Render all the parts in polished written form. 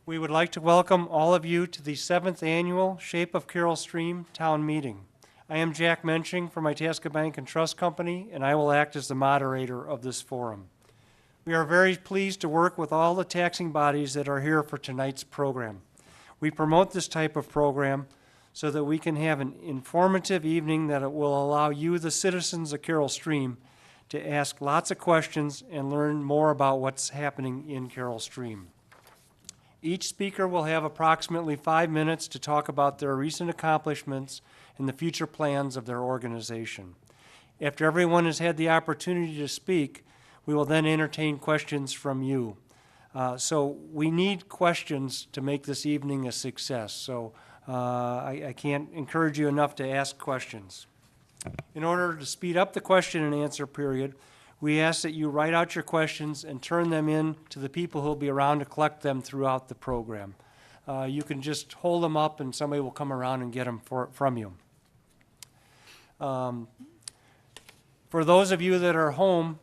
We would like to welcome all of you to the 7th Annual Shape of Carroll Stream Town Meeting. I am Jack Menching from Itasca Bank and Trust Company, and I will act as the moderator of this forum. We are very pleased to work with all the taxing bodies that are here for tonight's program. We promote this type of program so that we can have an informative evening that will allow you, the citizens of Carroll Stream, to ask lots of questions and learn more about what's happening in Carroll Stream. Each speaker will have approximately 5 minutes to talk about their recent accomplishments and the future plans of their organization. After everyone has had the opportunity to speak, we will then entertain questions from you. So we need questions to make this evening a success. So I can't encourage you enough to ask questions. In order to speed up the question and answer period, we ask that you write out your questions and turn them in to the people who will be around to collect them throughout the program. You can just hold them up and somebody will come around and get them from you. For those of you that are home,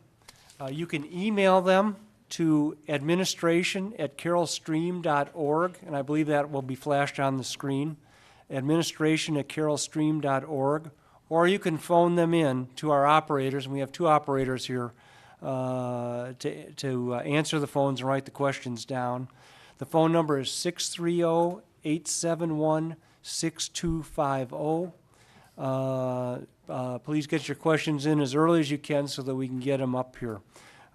you can email them to administration@carrollstream.org, and I believe that will be flashed on the screen, administration@carrollstream.org. Or you can phone them in to our operators, and we have 2 operators here to answer the phones and write the questions down. The phone number is 630-871-6250. Please get your questions in as early as you can so that we can get them up here.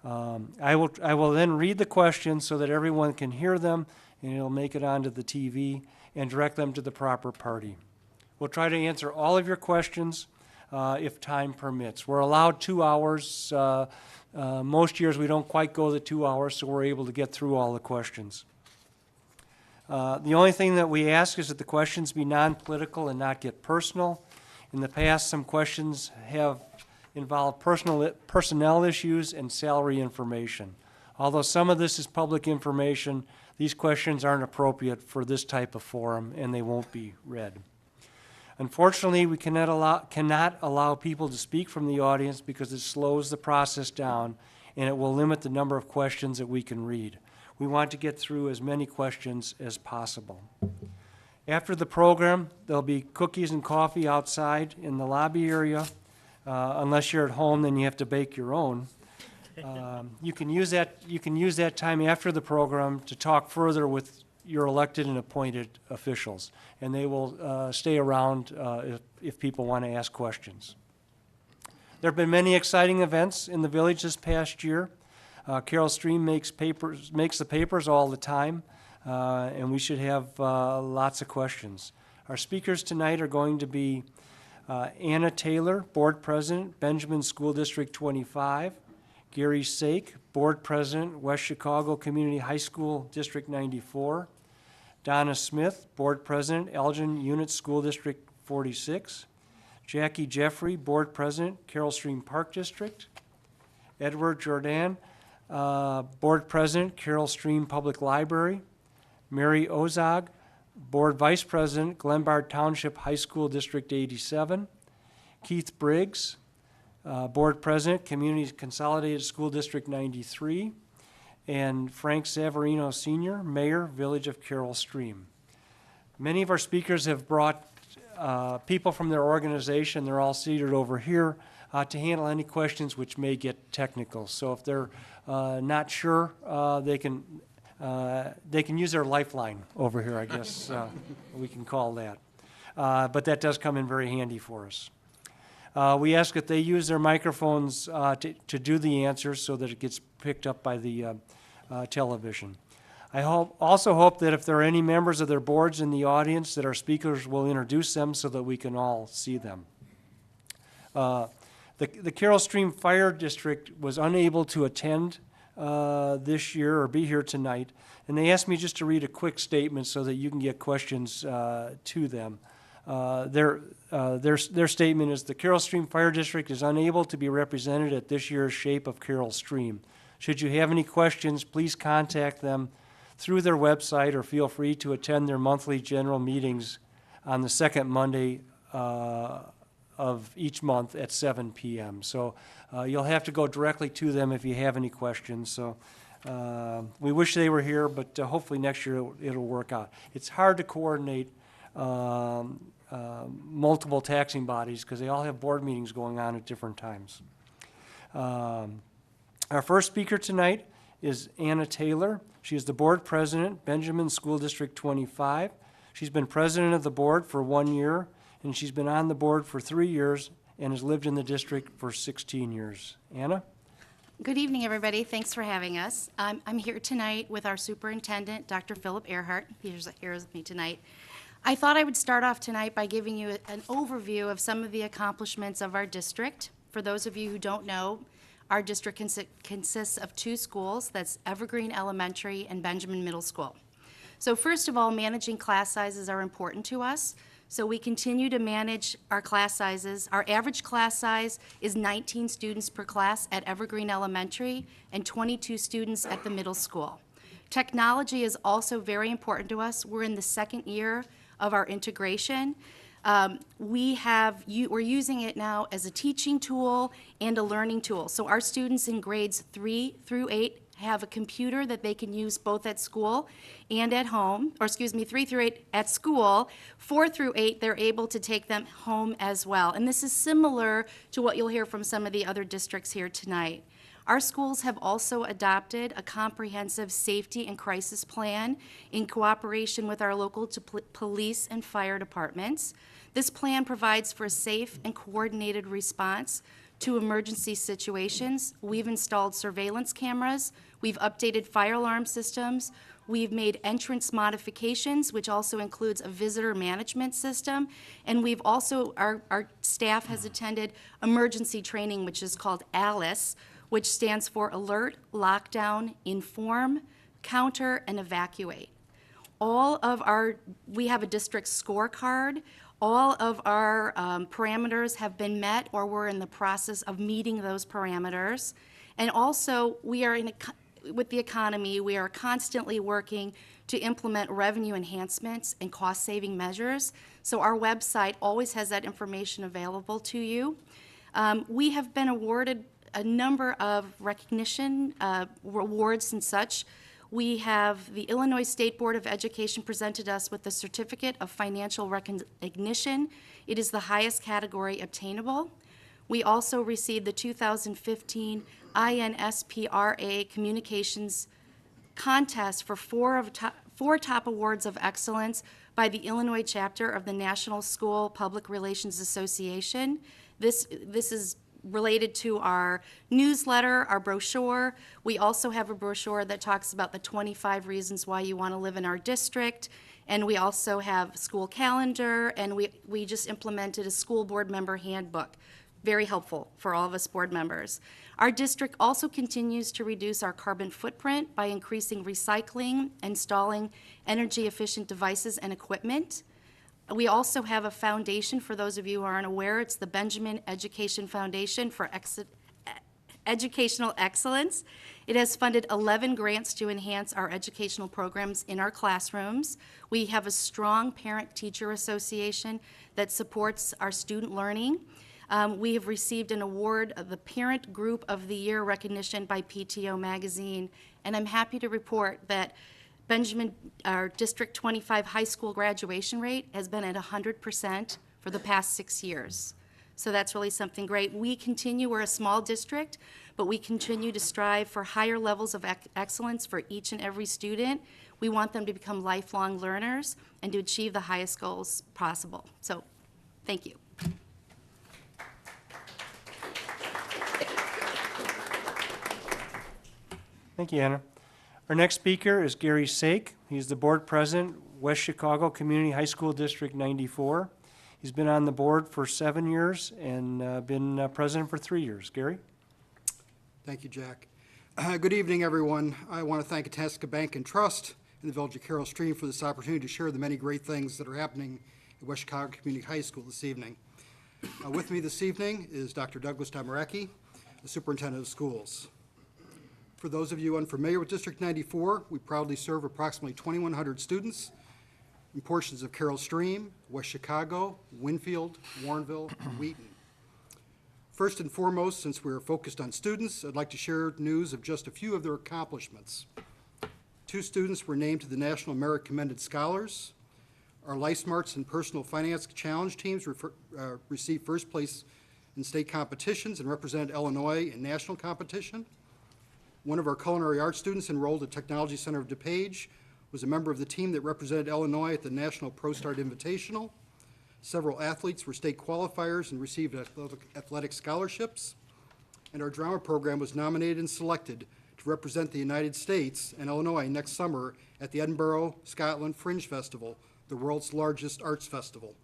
I will then read the questions so that everyone can hear them, and it'll make it onto the TV and direct them to the proper party. We'll try to answer all of your questions if time permits. We're allowed 2 hours. Most years we don't quite go the 2 hours, so we're able to get through all the questions. The only thing that we ask is that the questions be non-political and not get personal. In the past, some questions have involved personnel issues and salary information. Although some of this is public information, these questions aren't appropriate for this type of forum, and they won't be read. Unfortunately, we cannot allow people to speak from the audience because it slows the process down and it will limit the number of questions that we can read. We want to get through as many questions as possible. After the program, there'll be cookies and coffee outside in the lobby area. Unless you're at home, then you have to bake your own. You can use that time after the program to talk further with your elected and appointed officials, and they will stay around if people want to ask questions. There have been many exciting events in the village this past year. Carroll Stream makes the papers all the time, and we should have lots of questions. Our speakers tonight are going to be Anna Taylor, Board President, Benjamin School District 25, Gary Sake, Board President, West Chicago Community High School District 94, Donna Smith, Board President, Elgin Unit School District 46, Jackie Jeffrey, Board President, Carroll Stream Park District, Edward Jordan, Board President, Carroll Stream Public Library, Mary Ozog, Board Vice President, Glenbard Township High School District 87, Keith Briggs, Board President, Community Consolidated School District 93, and Frank Savarino Sr., Mayor, Village of Carroll Stream. Many of our speakers have brought people from their organization. They're all seated over here to handle any questions which may get technical. So if they're not sure, they can use their lifeline over here, I guess we can call that. But that does come in very handy for us. We ask that they use their microphones to do the answers so that it gets picked up by the television. I also hope that if there are any members of their boards in the audience, that our speakers will introduce them so that we can all see them. The Carroll Stream Fire District was unable to attend this year or be here tonight, and they asked me just to read a quick statement so that you can get questions to them. Their statement is, the Carroll Stream Fire District is unable to be represented at this year's Shape of Carroll Stream. Should you have any questions, please contact them through their website or feel free to attend their monthly general meetings on the second Monday of each month at 7 p.m. So you'll have to go directly to them if you have any questions. So We wish they were here, but hopefully next year it'll work out. It's hard to coordinate multiple taxing bodies because they all have board meetings going on at different times. Our first speaker tonight is Anna Taylor. She is the board president, Benjamin School District 25. She's been president of the board for 1 year, and she's been on the board for 3 years and has lived in the district for 16 years. Anna? Good evening, everybody. Thanks for having us. I'm here tonight with our superintendent, Dr. Philip Earhart. He's here with me tonight. I thought I would start off tonight by giving you an overview of some of the accomplishments of our district. For those of you who don't know, our district consists of 2 schools. That's Evergreen Elementary and Benjamin Middle School. So first of all, managing class sizes are important to us. So we continue to manage our class sizes. Our average class size is 19 students per class at Evergreen Elementary and 22 students at the middle school. Technology is also very important to us. We're in the 2nd year of our integration. We're using it now as a teaching tool and a learning tool. So our students in grades 3 through 8 have a computer that they can use both at school and at home, or 3 through 8 at school. 4 through 8, they're able to take them home as well. And this is similar to what you'll hear from some of the other districts here tonight. Our schools have also adopted a comprehensive safety and crisis plan in cooperation with our local police and fire departments. This plan provides for a safe and coordinated response to emergency situations. We've installed surveillance cameras, we've updated fire alarm systems, we've made entrance modifications, which also includes a visitor management system, and we've also, our staff has attended emergency training, which is called ALICE, which stands for Alert, Lockdown, Inform, Counter, and Evacuate. We have a district scorecard. All of our parameters have been met, or we're in the process of meeting those parameters. And also, with the economy, we are constantly working to implement revenue enhancements and cost-saving measures. So our website always has that information available to you. We have been awarded a number of recognition, rewards and such. We have the Illinois State Board of Education presented us with the Certificate of Financial Recognition. It is the highest category obtainable. We also received the 2015 INSPRA Communications Contest for 4 top awards of excellence by the Illinois chapter of the National School Public Relations Association. This is related to our newsletter, our brochure. We also have a brochure that talks about the 25 reasons why you want to live in our district. And we also have school calendar, and we just implemented a school board member handbook. Very helpful for all of us board members. Our district also continues to reduce our carbon footprint by increasing recycling, installing energy-efficient devices and equipment. We also have a foundation, for those of you who aren't aware. It's the Benjamin Education Foundation for Educational Excellence. It has funded 11 grants to enhance our educational programs in our classrooms. We have a strong parent-teacher association that supports our student learning. We have received an award of the Parent Group of the Year recognition by PTO Magazine, and I'm happy to report that our District 25 high school graduation rate has been at 100% for the past 6 years. So that's really something great. We're a small district, but we continue to strive for higher levels of excellence for each and every student. We want them to become lifelong learners and to achieve the highest goals possible. So, thank you. Thank you, Anna. Our next speaker is Gary Sake. He's the board president, West Chicago Community High School District 94. He's been on the board for 7 years and been president for 3 years. Gary? Thank you, Jack. Good evening, everyone. I want to thank Itasca Bank and Trust and the Village of Carroll Stream for this opportunity to share the many great things that are happening at West Chicago Community High School this evening. With me this evening is Dr. Douglas Domaracki, the superintendent of schools. For those of you unfamiliar with District 94, we proudly serve approximately 2,100 students in portions of Carroll Stream, West Chicago, Winfield, Warrenville, and Wheaton. First and foremost, since we are focused on students, I'd like to share news of just a few of their accomplishments. 2 students were named to the National Merit Commended Scholars. Our LifeSmarts and Personal Finance Challenge teams received first place in state competitions and represented Illinois in national competition. One of our culinary arts students enrolled at Technology Center of DuPage was a member of the team that represented Illinois at the National ProStart Invitational. Several athletes were state qualifiers and received athletic scholarships. And our drama program was nominated and selected to represent the United States and Illinois next summer at the Edinburgh, Scotland Fringe Festival, the world's largest arts festival.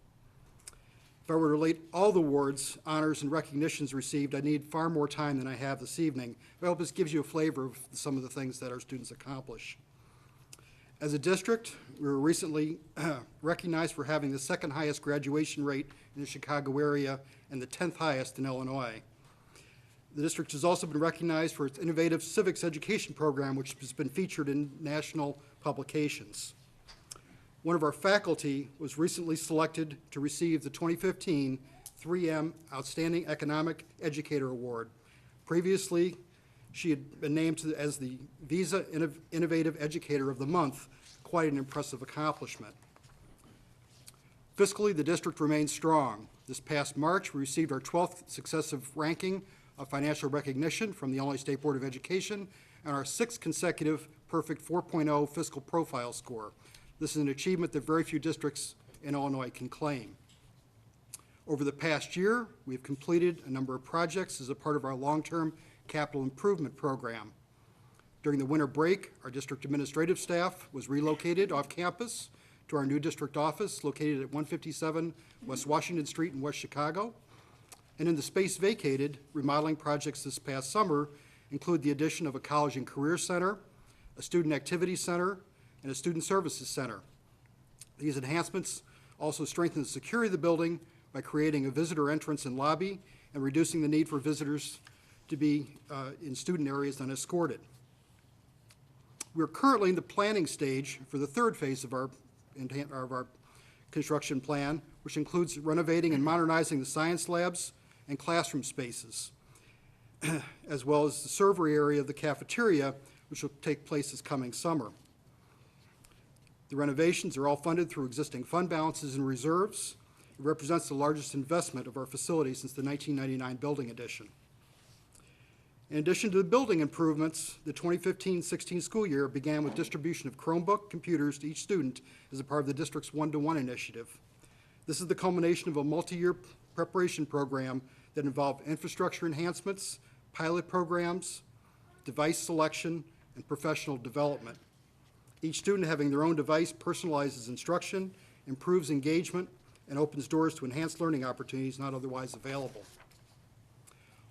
If I were to relate all the awards, honors, and recognitions received, I'd need far more time than I have this evening. But I hope this gives you a flavor of some of the things that our students accomplish. As a district, we were recently recognized for having the 2nd highest graduation rate in the Chicago area and the 10th highest in Illinois. The district has also been recognized for its innovative civics education program, which has been featured in national publications. One of our faculty was recently selected to receive the 2015 3M Outstanding Economic Educator Award. Previously, she had been named as the Visa Innovative Educator of the Month, quite an impressive accomplishment. Fiscally, the district remains strong. This past March, we received our 12th successive ranking of financial recognition from the Illinois State Board of Education and our 6th consecutive perfect 4.0 fiscal profile score. This is an achievement that very few districts in Illinois can claim. Over the past year, we've completed a number of projects as a part of our long-term capital improvement program. During the winter break, our district administrative staff was relocated off campus to our new district office located at 157 West Washington Street in West Chicago. And in the space vacated, remodeling projects this past summer include the addition of a college and career center, a student activity center, and a student services center. These enhancements also strengthen the security of the building by creating a visitor entrance and lobby and reducing the need for visitors to be in student areas unescorted. We're currently in the planning stage for the 3rd phase of our construction plan, which includes renovating and modernizing the science labs and classroom spaces, as well as the server area of the cafeteria, which will take place this coming summer. The renovations are all funded through existing fund balances and reserves. It represents the largest investment of our facility since the 1999 building addition. In addition to the building improvements, the 2015-16 school year began with distribution of Chromebook computers to each student as a part of the district's one-to-one initiative. This is the culmination of a multi-year preparation program that involved infrastructure enhancements, pilot programs, device selection, and professional development. Each student having their own device personalizes instruction, improves engagement, and opens doors to enhanced learning opportunities not otherwise available.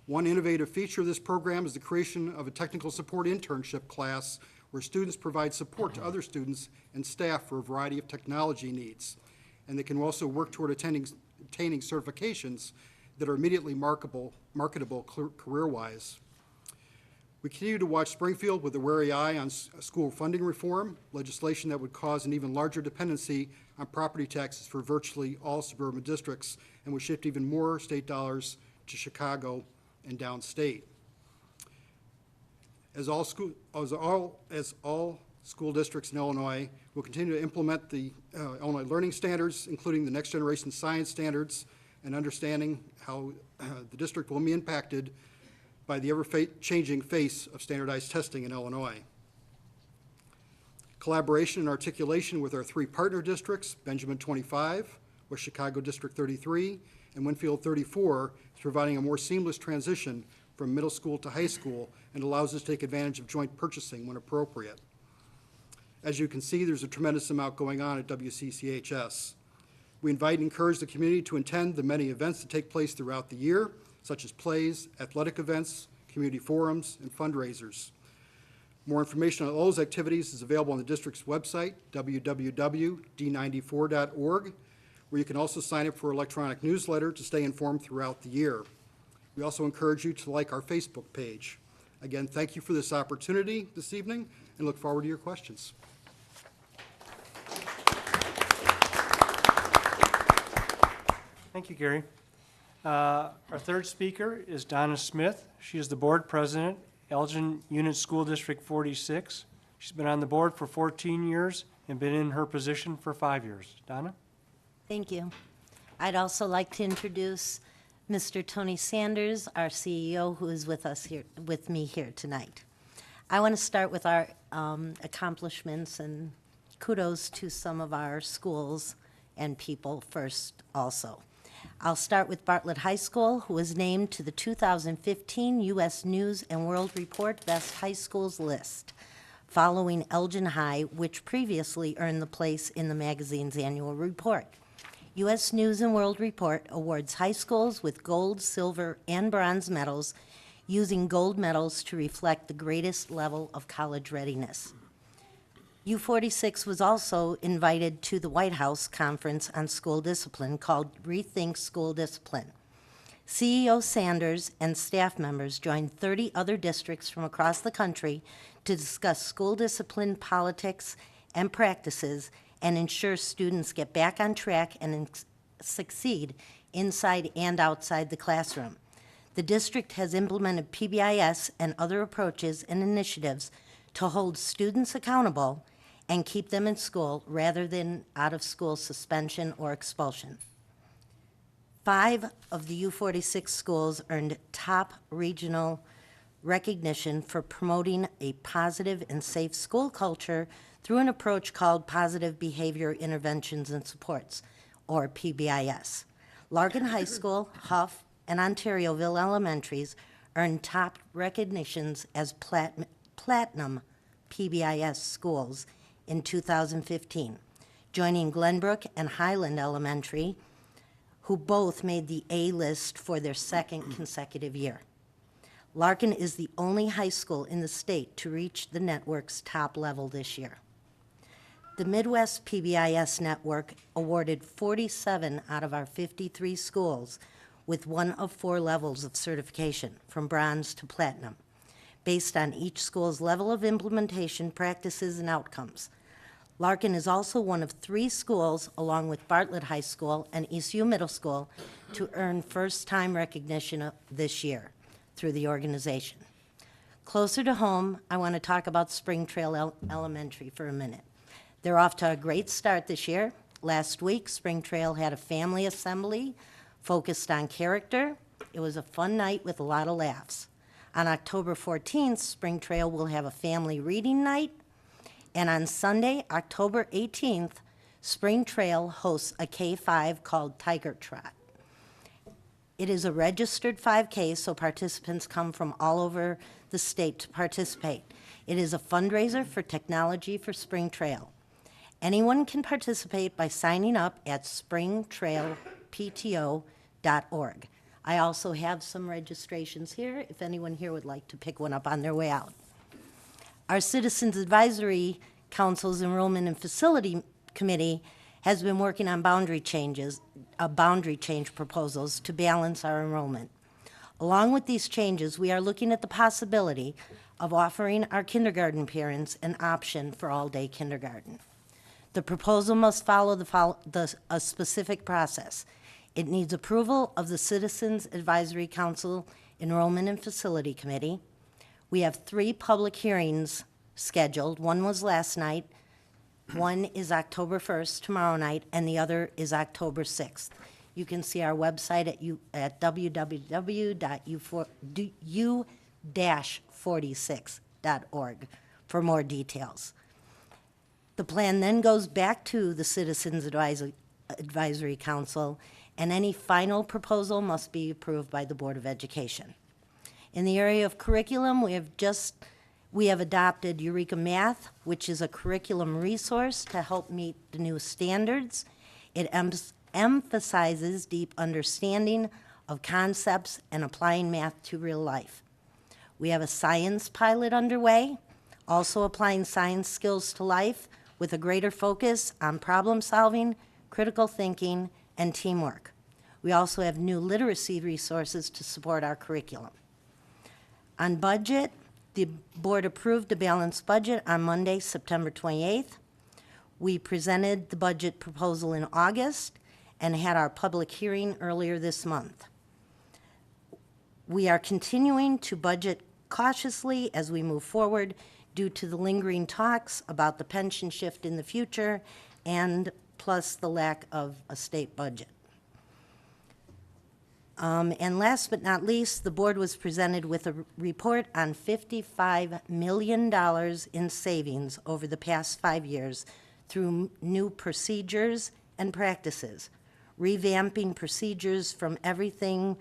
One innovative feature of this program is the creation of a technical support internship class where students provide support to other students and staff for a variety of technology needs. And they can also work toward attaining certifications that are immediately marketable career-wise. We continue to watch Springfield with a wary eye on school funding reform, legislation that would cause an even larger dependency on property taxes for virtually all suburban districts and would shift even more state dollars to Chicago and downstate. As all school districts in Illinois will continue to implement the Illinois Learning Standards, including the Next Generation Science Standards, and understanding how the district will be impacted by the ever-changing face of standardized testing in Illinois. Collaboration and articulation with our 3 partner districts, Benjamin 25, West Chicago District 33, and Winfield 34, is providing a more seamless transition from middle school to high school and allows us to take advantage of joint purchasing when appropriate. As you can see, there's a tremendous amount going on at WCCHS. We invite and encourage the community to attend the many events that take place throughout the year, such as plays, athletic events, community forums, and fundraisers. More information on all those activities is available on the district's website, www.d94.org, where you can also sign up for an electronic newsletter to stay informed throughout the year. We also encourage you to like our Facebook page. Again, thank you for this opportunity this evening, and look forward to your questions. Thank you, Gary. Our third speaker is Donna Smith. She is the board president, Elgin Unit School District 46. She's been on the board for 14 years and been in her position for 5 years. Donna? Thank you. I'd also like to introduce Mr. Tony Sanders, our CEO, who is with me here tonight. I want to start with our accomplishments and kudos to some of our schools and people first also. I'll start with Bartlett High School, who was named to the 2015 U.S. News and World Report Best High Schools list, following Elgin High, which previously earned the place in the magazine's annual report. U.S. News and World Report awards high schools with gold, silver, and bronze medals, using gold medals to reflect the greatest level of college readiness. U46 was also invited to the White House Conference on School Discipline called Rethink School Discipline. CEO Sanders and staff members joined 30 other districts from across the country to discuss school discipline, politics, and practices and ensure students get back on track and succeed inside and outside the classroom. The district has implemented PBIS and other approaches and initiatives to hold students accountable and keep them in school rather than out-of-school suspension or expulsion. 5 of the U46 schools earned top regional recognition for promoting a positive and safe school culture through an approach called Positive Behavior Interventions and Supports, or PBIS. Larkin High School, Huff, and Ontaриoville Elementaries earned top recognitions as platinum PBIS schools in 2015, joining Glenbrook and Highland Elementary, who both made the A list for their second consecutive year. Larkin is the only high school in the state to reach the network's top level this year. The Midwest PBIS network awarded 47 out of our 53 schools with one of 4 levels of certification, from bronze to platinum, based on each school's level of implementation, practices, and outcomes. Larkin is also one of 3 schools, along with Bartlett High School and ECU Middle School, to earn first-time recognition this year through the organization. Closer to home, I want to talk about Spring Trail Elementary for a minute. They're off to a great start this year. Last week, Spring Trail had a family assembly focused on character. It was a fun night with a lot of laughs. On October 14th, Spring Trail will have a family reading night. And on Sunday, October 18th, Spring Trail hosts a K-5 called Tiger Trot. It is a registered 5K, so participants come from all over the state to participate. It is a fundraiser for Technology for Spring Trail. Anyone can participate by signing up at springtrailpto.org. I also have some registrations here if anyone here would like to pick one up on their way out. Our Citizens Advisory Council's Enrollment and Facility Committee has been working on boundary change proposals to balance our enrollment. Along with these changes, we are looking at the possibility of offering our kindergarten parents an option for all-day kindergarten. The proposal must follow a specific process. It needs approval of the Citizens Advisory Council Enrollment and Facility Committee. We have 3 public hearings scheduled. One was last night, one is October 1st, tomorrow night, and the other is October 6th. You can see our website at www.u-46.org for more details. The plan then goes back to the Citizens Advisory Council, and any final proposal must be approved by the Board of Education. In the area of curriculum, we have adopted Eureka Math, which is a curriculum resource to help meet the new standards. It emphasizes deep understanding of concepts and applying math to real life. We have a science pilot underway, also applying science skills to life with a greater focus on problem solving, critical thinking, and teamwork. We also have new literacy resources to support our curriculum. On budget, the board approved a balanced budget on Monday, September 28th. We presented the budget proposal in August and had our public hearing earlier this month. We are continuing to budget cautiously as we move forward due to the lingering talks about the pension shift in the future and plus the lack of a state budget. And last but not least, the board was presented with a report on $55 million in savings over the past 5 years through new procedures and practices, revamping procedures from everything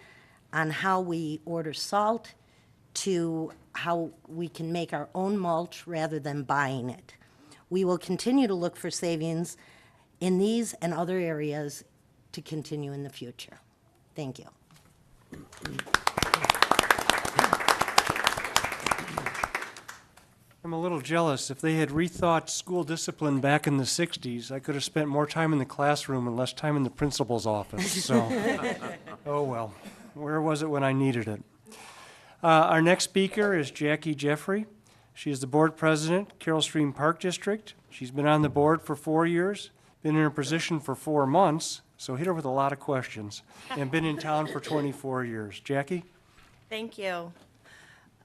on how we order salt to how we can make our own mulch rather than buying it. We will continue to look for savings in these and other areas to continue in the future. Thank you. I'm a little jealous. If they had rethought school discipline back in the 60s, I could have spent more time in the classroom and less time in the principal's office. So, oh well, where was it when I needed it? Our next speaker is Jackie Jeffrey. She is the board president, Carroll Stream Park District. She's been on the board for 4 years, been in her position for 4 months, so hit her with a lot of questions, and been in town for 24 years. Jackie? Thank you.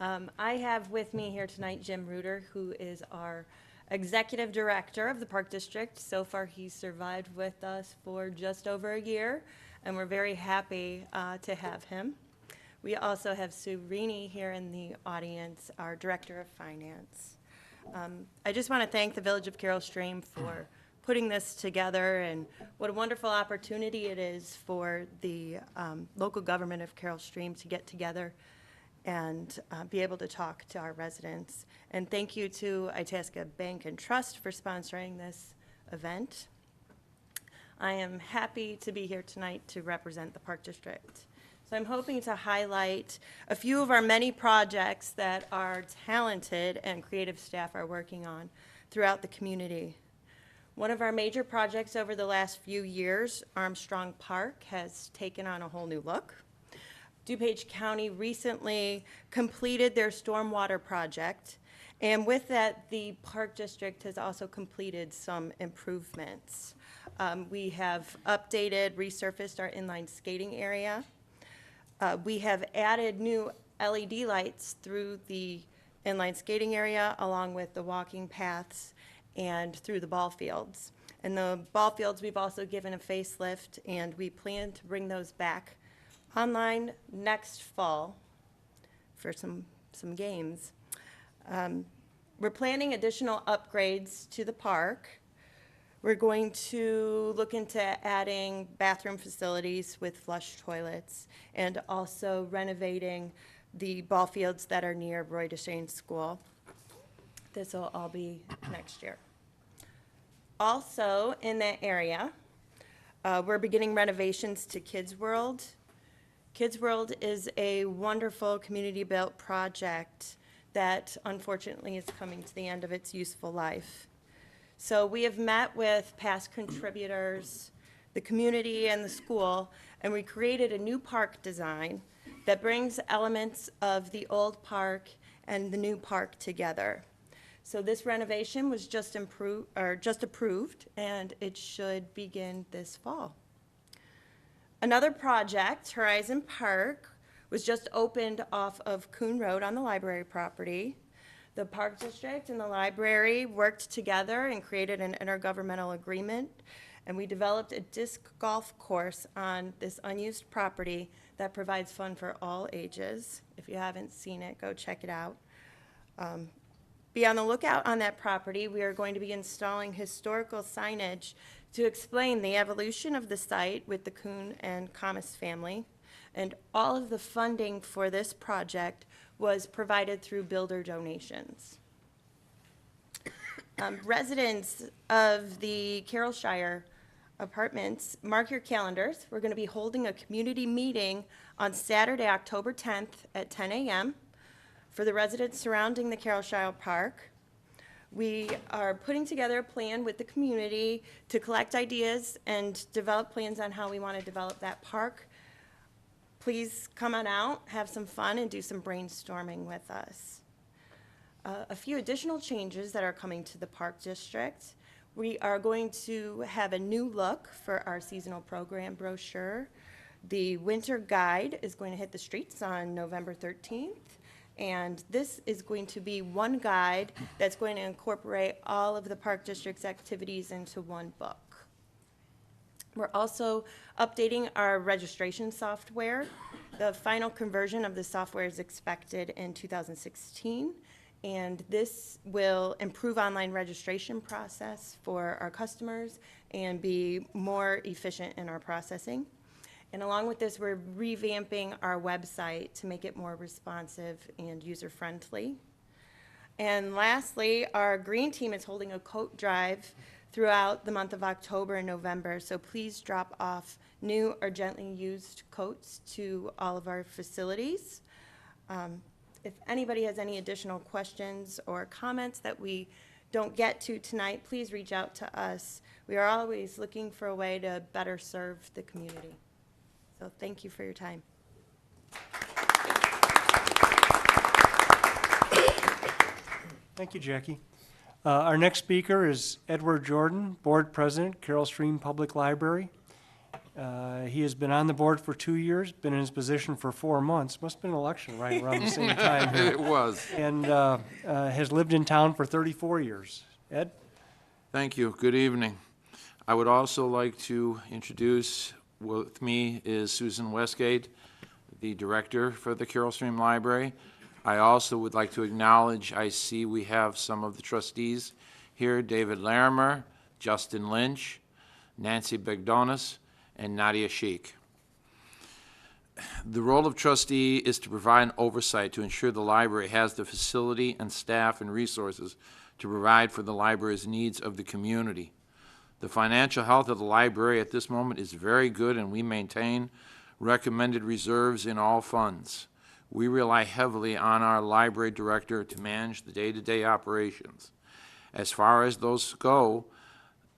I have with me here tonight Jim Reuter, who is our executive director of the Park District. So far, he's survived with us for just over a year, and we're very happy to have him. We also have Sue Rini here in the audience, our director of finance. I just want to thank the Village of Carroll Stream for putting this together, and what a wonderful opportunity it is for the local government of Carroll Stream to get together and be able to talk to our residents. And thank you to Itasca Bank and Trust for sponsoring this event. I am happy to be here tonight to represent the Park District. So I'm hoping to highlight a few of our many projects that our talented and creative staff are working on throughout the community. One of our major projects over the last few years, Armstrong Park, has taken on a whole new look. DuPage County recently completed their stormwater project, and with that, the Park District has also completed some improvements. We have updated, resurfaced our inline skating area. We have added new LED lights through the inline skating area, along with the walking paths and through the ball fields. And the ball fields, we've also given a facelift, and we plan to bring those back online next fall for some games. We're planning additional upgrades to the park. We're going to look into adding bathroom facilities with flush toilets and also renovating the ball fields that are near Roy Deschain School. This will all be next year. Also in that area, we're beginning renovations to Kids World. Kids World is a wonderful community-built project that unfortunately is coming to the end of its useful life. So we have met with past contributors, the community, and the school, and we created a new park design that brings elements of the old park and the new park together. So this renovation was just approved, and it should begin this fall. Another project, Horizon Park, was just opened off of Coon Road on the library property. The Park District and the library worked together and created an intergovernmental agreement, and we developed a disc golf course on this unused property that provides fun for all ages. If you haven't seen it, go check it out. Be on the lookout on that property. We are going to be installing historical signage to explain the evolution of the site with the Coon and Camas family. And all of the funding for this project was provided through builder donations. Residents of the Carrollshire Apartments, mark your calendars. We're going to be holding a community meeting on Saturday, October 10th at 10 a.m. for the residents surrounding the Carrollshire Park. We are putting together a plan with the community to collect ideas and develop plans on how we want to develop that park. Please come on out, have some fun, and do some brainstorming with us. A few additional changes that are coming to the Park District. We are going to have a new look for our seasonal program brochure. The winter guide is going to hit the streets on November 13th. And this is going to be one guide that's going to incorporate all of the Park District's activities into one book. We're also updating our registration software. The final conversion of the software is expected in 2016, and this will improve online registration process for our customers and be more efficient in our processing. And along with this, we're revamping our website to make it more responsive and user-friendly. And lastly, our green team is holding a coat drive throughout the month of October and November, so please drop off new or gently used coats to all of our facilities. If anybody has any additional questions or comments that we don't get to tonight, please reach out to us. We are always looking for a way to better serve the community. So thank you for your time. Thank you, Jackie. Our next speaker is Edward Jordan, Board President, Carroll Stream Public Library. He has been on the board for 2 years, been in his position for 4 months. Must have been an election right around the same time here. It was. And has lived in town for 34 years. Ed? Thank you. Good evening. I would also like to introduce, with me is Susan Westgate, the director for the Carroll Stream Library. I also would like to acknowledge, I see we have some of the trustees here, David Larimer, Justin Lynch, Nancy Begdonis, and Nadia Sheik. The role of trustee is to provide oversight to ensure the library has the facility and staff and resources to provide for the library's needs of the community. The financial health of the library at this moment is very good, and we maintain recommended reserves in all funds. We rely heavily on our library director to manage the day-to-day operations. As far as those go,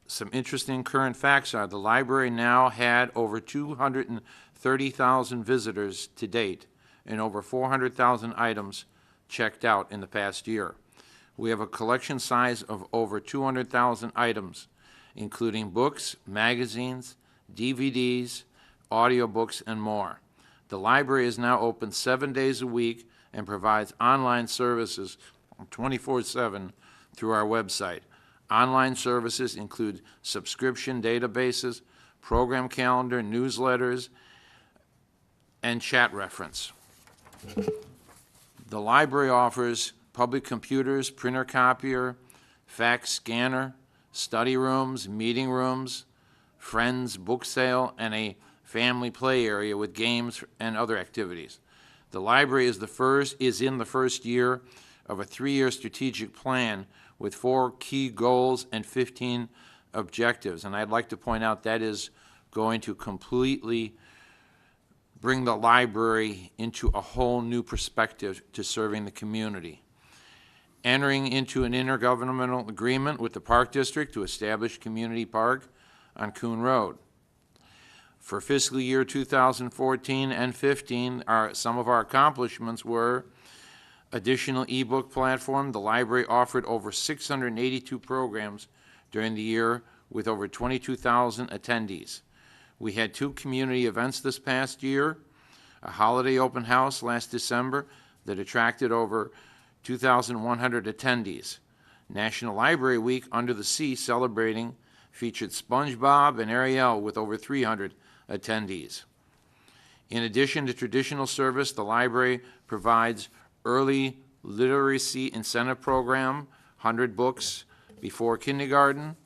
some interesting current facts are the library now had over 230,000 visitors to date and over 400,000 items checked out in the past year. We have a collection size of over 200,000 items, including books, magazines, DVDs, audiobooks, and more. The library is now open 7 days a week and provides online services 24/7 through our website. Online services include subscription databases, program calendar, newsletters, and chat reference. The library offers public computers, printer copier, fax scanner, study rooms, meeting rooms, friends, book sale, and a family play area with games and other activities. The library is in the first year of a 3-year strategic plan with 4 key goals and 15 objectives. And I'd like to point out that is going to completely bring the library into a whole new perspective to serving the community. Entering into an intergovernmental agreement with the Park District to establish Community Park on Coon Road. For fiscal year 2014 and 15, some of our accomplishments were additional ebook platform. The library offered over 682 programs during the year with over 22,000 attendees. We had 2 community events this past year, a holiday open house last December that attracted over 2,100 attendees. National Library Week Under the Sea celebrating featured SpongeBob and Ariel with over 300 attendees. In addition to traditional service, the library provides early literacy incentive program, 100 books before kindergarten,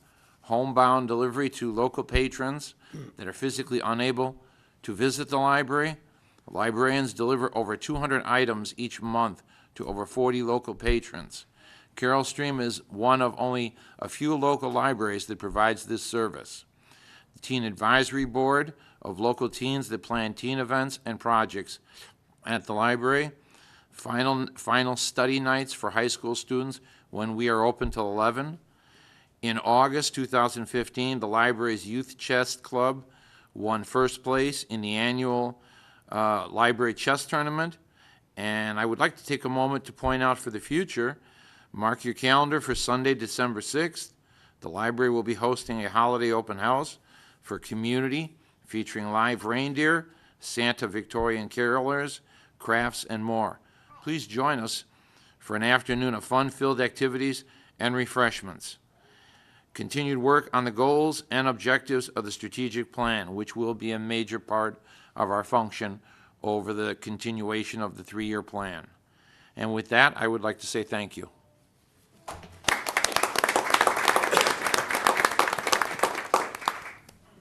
homebound delivery to local patrons that are physically unable to visit the library. Librarians deliver over 200 items each month to over 40 local patrons. Carroll Stream is one of only a few local libraries that provides this service. The Teen Advisory Board of local teens that plan teen events and projects at the library. Final study nights for high school students when we are open till 11. In August 2015, the library's Youth Chess Club won first place in the annual library chess tournament. And I would like to take a moment to point out for the future, mark your calendar for Sunday, December 6th. The library will be hosting a holiday open house for community featuring live reindeer, Santa Victorian carolers, crafts, and more. Please join us for an afternoon of fun-filled activities and refreshments. Continued work on the goals and objectives of the strategic plan, which will be a major part of our function over the continuation of the 3-year plan. And with that, I would like to say thank you.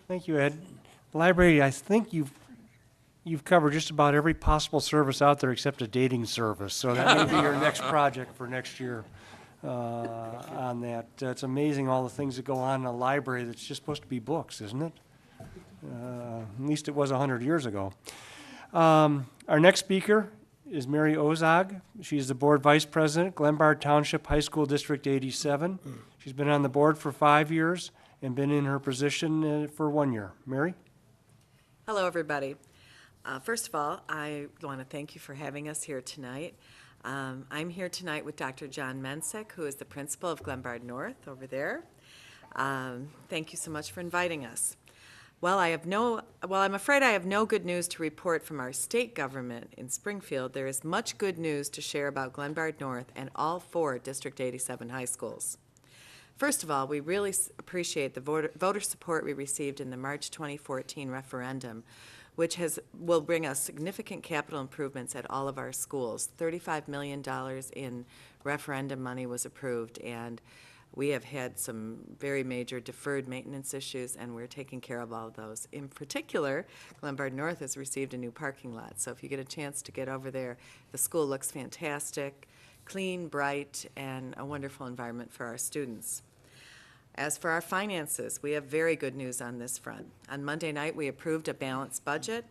Thank you, Ed. Library, I think you've covered just about every possible service out there except a dating service, so that may be your next project for next year on that. It's amazing all the things that go on in a library that's just supposed to be books, isn't it? At least it was 100 years ago. Our next speaker is Mary Ozog. She's the Board Vice President, Glenbard Township High School District 87. She's been on the board for 5 years and been in her position for 1 year. Mary? Hello, everybody. First of all, I want to thank you for having us here tonight. I'm here tonight with Dr. John Mensick, who is the principal of Glenbard North over there. Thank you so much for inviting us. Well, I'm afraid I have no good news to report from our state government in Springfield. There is much good news to share about Glenbard North and all 4 District 87 high schools. First of all, we really appreciate the voter support we received in the March 2014 referendum, which will bring us significant capital improvements at all of our schools. $35 million in referendum money was approved, and we have had some very major deferred maintenance issues, and we're taking care of all of those. In particular, Glenbard North has received a new parking lot, so if you get a chance to get over there, the school looks fantastic, clean, bright, and a wonderful environment for our students. As for our finances, we have very good news on this front. On Monday night, we approved a balanced budget,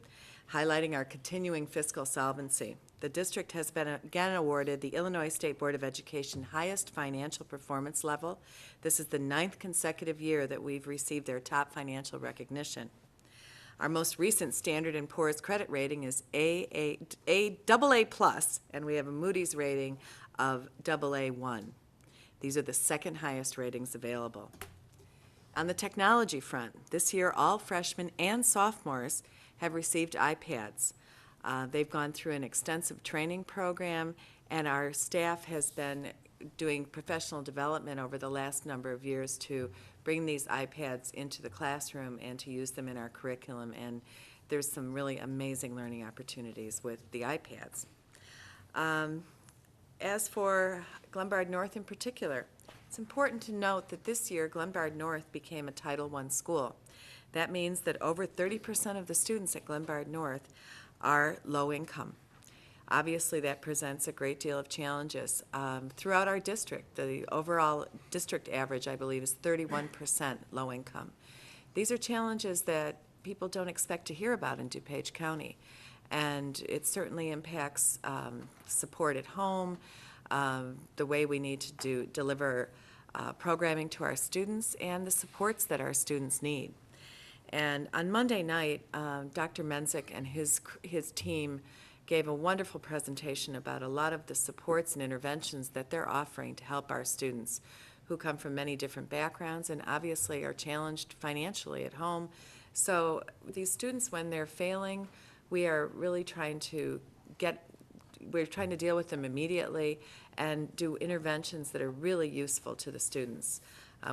highlighting our continuing fiscal solvency. The district has been again awarded the Illinois State Board of Education highest financial performance level. This is the 9th consecutive year that we've received their top financial recognition. Our most recent Standard & Poor's credit rating is AA+, and we have a Moody's rating of AA1. These are the second highest ratings available. On the technology front, this year all freshmen and sophomores have received iPads. They've gone through an extensive training program, and our staff has been doing professional development over the last number of years to bring these iPads into the classroom and to use them in our curriculum, and there's some really amazing learning opportunities with the iPads. As for Glenbard North in particular, it's important to note that this year Glenbard North became a Title I school. That means that over 30% of the students at Glenbard North are low income. Obviously, that presents a great deal of challenges. Throughout our district, the overall district average, I believe, is 31% low income. These are challenges that people don't expect to hear about in DuPage County, and it certainly impacts support at home, the way we need to deliver programming to our students, and the supports that our students need. And on Monday night, Dr. Mensick and his team gave a wonderful presentation about a lot of the supports and interventions that they're offering to help our students who come from many different backgrounds and obviously are challenged financially at home. So these students, when they're failing, we are really trying to deal with them immediately and do interventions that are really useful to the students.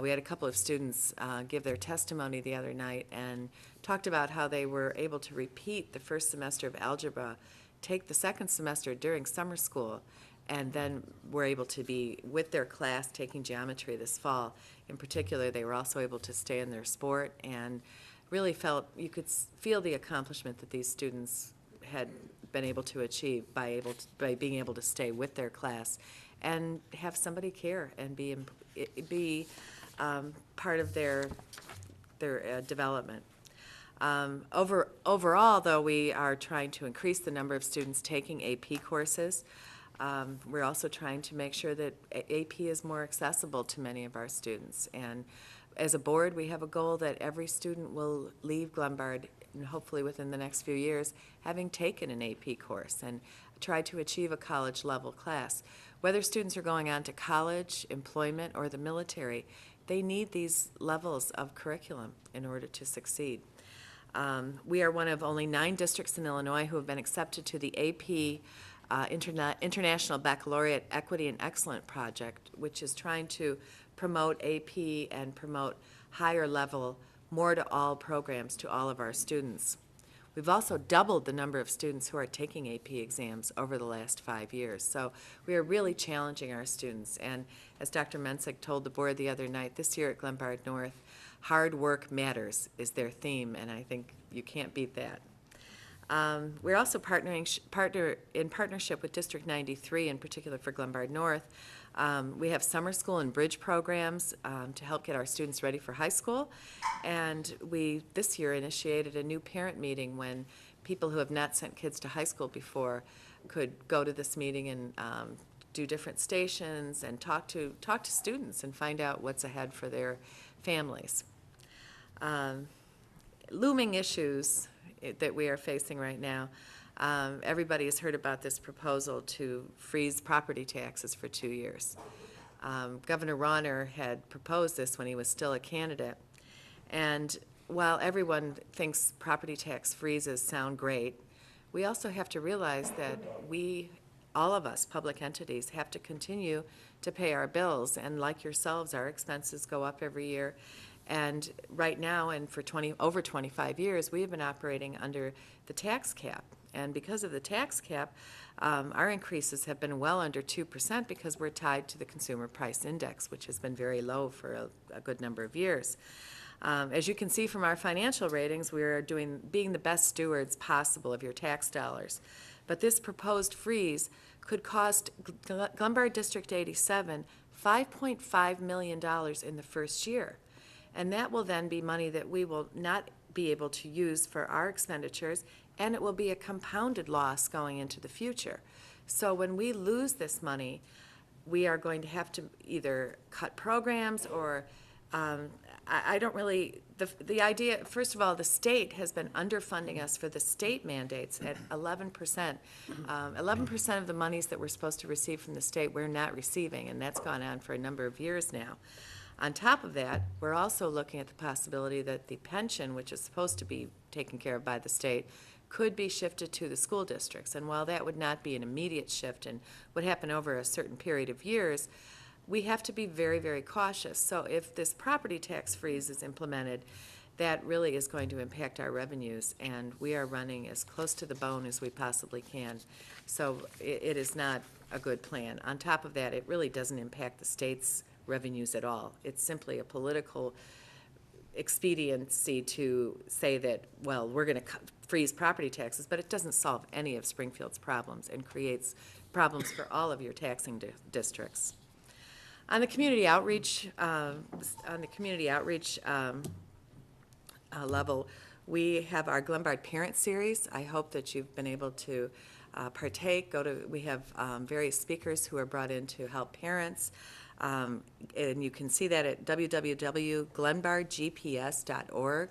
We had a couple of students give their testimony the other night and talked about how they were able to repeat the first semester of algebra, take the second semester during summer school, and then were able to be with their class taking geometry this fall. In particular, they were also able to stay in their sport and really felt you could feel the accomplishment that these students had been able to achieve by being able to stay with their class and have somebody care and be part of their development. Overall, though, we are trying to increase the number of students taking AP courses. We're also trying to make sure that AP is more accessible to many of our students. And as a board, we have a goal that every student will leave Glenbard, and hopefully within the next few years, having taken an AP course and try to achieve a college-level class. Whether students are going on to college, employment, or the military, they need these levels of curriculum in order to succeed. We are one of only 9 districts in Illinois who have been accepted to the AP International Baccalaureate Equity and Excellence Project, which is trying to promote AP and promote higher level, more to all programs to all of our students. We've also doubled the number of students who are taking AP exams over the last 5 years. So we are really challenging our students. And as Dr. Mensick told the board the other night, this year at Glenbard North, hard work matters is their theme, and I think you can't beat that. We're also in partnership with District 93, in particular for Glenbard North. We have summer school and bridge programs to help get our students ready for high school. And we, this year, initiated a new parent meeting when people who have not sent kids to high school before could go to this meeting and do different stations and talk to students and find out what's ahead for their families. Looming issues that we are facing right now. Everybody has heard about this proposal to freeze property taxes for 2 years. Governor Rauner had proposed this when he was still a candidate. And while everyone thinks property tax freezes sound great, we also have to realize that we, all of us, public entities, have to continue to pay our bills. And like yourselves, our expenses go up every year. And right now, and for over 25 years, we have been operating under the tax cap. And because of the tax cap, our increases have been well under 2% because we're tied to the Consumer Price Index, which has been very low for a good number of years. As you can see from our financial ratings, we are being the best stewards possible of your tax dollars. But this proposed freeze could cost Glenbard District 87 $5.5 million in the first year. And that will then be money that we will not be able to use for our expenditures, and it will be a compounded loss going into the future. So when we lose this money, we are going to have to either cut programs or I don't really, the idea, first of all, the state has been underfunding us for the state mandates at 11%. 11% of the monies that we're supposed to receive from the state we're not receiving, and that's gone on for a number of years now. On top of that, we're also looking at the possibility that the pension, which is supposed to be taken care of by the state, could be shifted to the school districts. And while that would not be an immediate shift and would happen over a certain period of years, we have to be very, very cautious. So if this property tax freeze is implemented, that really is going to impact our revenues, and we are running as close to the bone as we possibly can. So it is not a good plan. On top of that, it really doesn't impact the state's revenues at all. It's simply a political expediency to say that, well, we're going to freeze property taxes, but it doesn't solve any of Springfield's problems and creates problems for all of your taxing districts. On the community outreach, level, we have our Glenbard Parent Series. I hope that you've been able to partake. We have various speakers who are brought in to help parents. And you can see that at www.glenbardgps.org.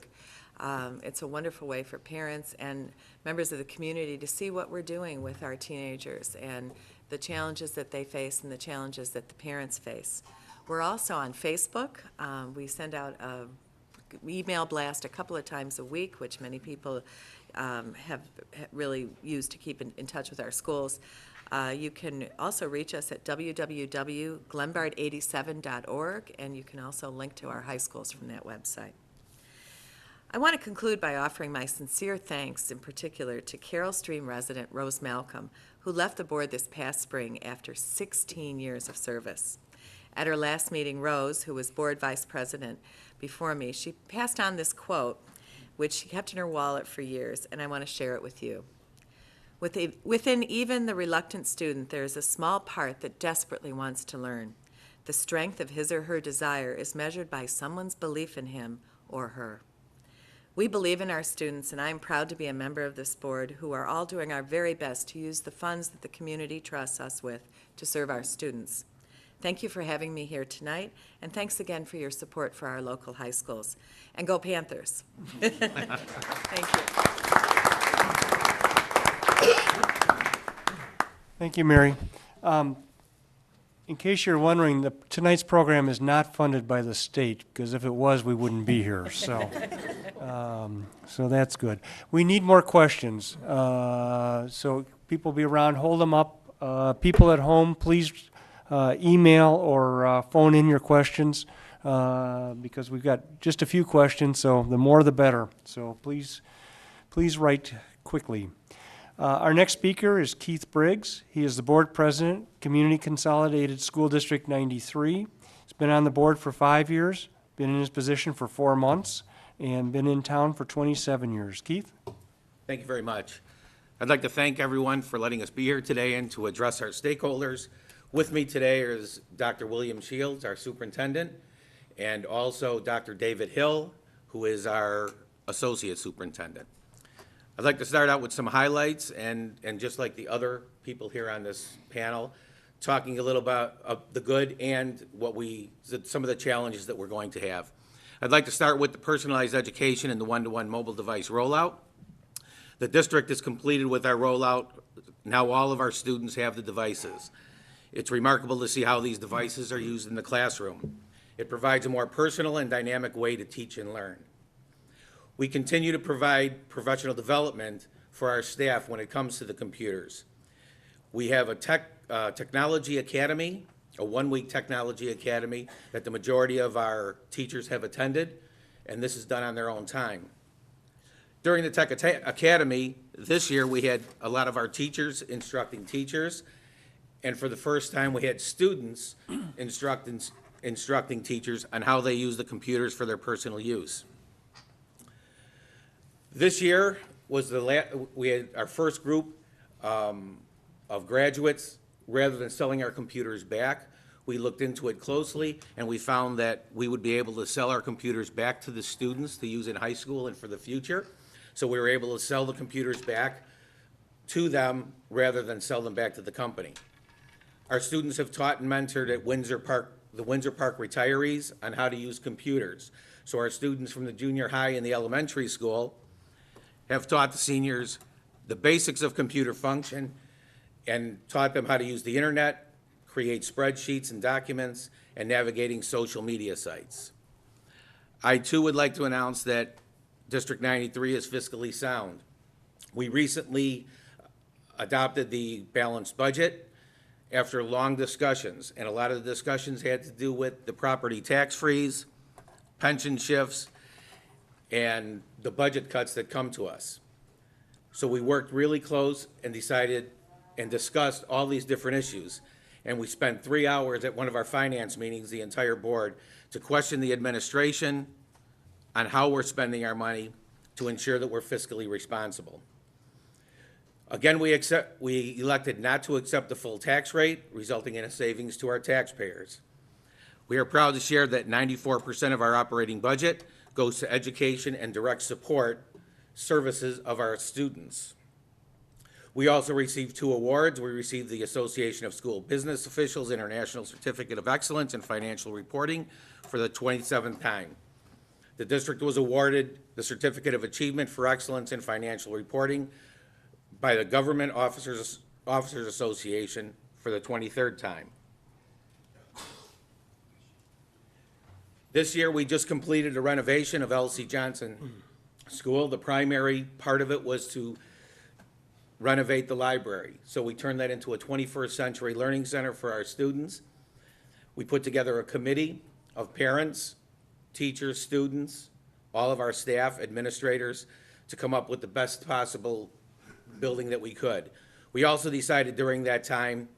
It's a wonderful way for parents and members of the community to see what we're doing with our teenagers and the challenges that they face and the challenges that the parents face. We're also on Facebook. We send out an email blast a couple of times a week, which many people have really used to keep in touch with our schools. You can also reach us at www.glenbard87.org, and you can also link to our high schools from that website. I want to conclude by offering my sincere thanks in particular to Carroll Stream resident Rose Malcolm, who left the board this past spring after 16 years of service. At her last meeting, Rose, who was board vice president before me, she passed on this quote, which she kept in her wallet for years, and I want to share it with you. Within even the reluctant student, there is a small part that desperately wants to learn. The strength of his or her desire is measured by someone's belief in him or her. We believe in our students, and I am proud to be a member of this board who are all doing our very best to use the funds that the community trusts us with to serve our students. Thank you for having me here tonight, and thanks again for your support for our local high schools. And go Panthers. Thank you. Thank you, Mary. In case you're wondering, tonight's program is not funded by the state, because if it was, we wouldn't be here. So So that's good. We need more questions. So people be around, hold them up. People at home, please email or phone in your questions because we've got just a few questions, so the more the better. So please write quickly. Our next speaker is Keith Briggs. He is the board president, Community Consolidated School District 93. He's been on the board for 5 years, been in his position for 4 months, and been in town for 27 years. Keith? Thank you very much. I'd like to thank everyone for letting us be here today and to address our stakeholders. With me today is Dr. William Shields, our superintendent, and also Dr. David Hill, who is our associate superintendent. I'd like to start out with some highlights and just like the other people here on this panel, talking a little about the good and some of the challenges that we're going to have. I'd like to start with the personalized education and the one-to-one mobile device rollout. The district is completed with our rollout. Now all of our students have the devices. It's remarkable to see how these devices are used in the classroom. It provides a more personal and dynamic way to teach and learn. We continue to provide professional development for our staff when it comes to the computers. We have a technology academy, a one-week technology academy that the majority of our teachers have attended, and this is done on their own time. During the Tech Academy, this year we had a lot of our teachers instructing teachers, and for the first time we had students instructing teachers on how they use the computers for their personal use. This year was we had our first group of graduates. Rather than selling our computers back, we looked into it closely and we found that we would be able to sell our computers back to the students to use in high school and for the future. So we were able to sell the computers back to them rather than sell them back to the company. Our students have taught and mentored at the Windsor Park retirees on how to use computers. So our students from the junior high and the elementary school have taught the seniors the basics of computer function and taught them how to use the internet, create spreadsheets and documents, and navigating social media sites. I too would like to announce that District 93 is fiscally sound. We recently adopted the balanced budget after long discussions, and a lot of the discussions had to do with the property tax freeze, pension shifts, and the budget cuts that come to us. So we worked really close and decided and discussed all these different issues. And we spent 3 hours at one of our finance meetings, the entire board, to question the administration on how we're spending our money to ensure that we're fiscally responsible. Again, we elected not to accept the full tax rate, resulting in a savings to our taxpayers. We are proud to share that 94% of our operating budget goes to education and direct support services of our students. We also received 2 awards. We received the Association of School Business Officials International Certificate of Excellence in Financial Reporting for the 27th time. The district was awarded the Certificate of Achievement for Excellence in Financial Reporting by the Government Officers Association for the 23rd time. This year, we just completed a renovation of L.C. Johnson School. The primary part of it was to renovate the library. So we turned that into a 21st century learning center for our students. We put together a committee of parents, teachers, students, all of our staff, administrators, to come up with the best possible building that we could. We also decided during that time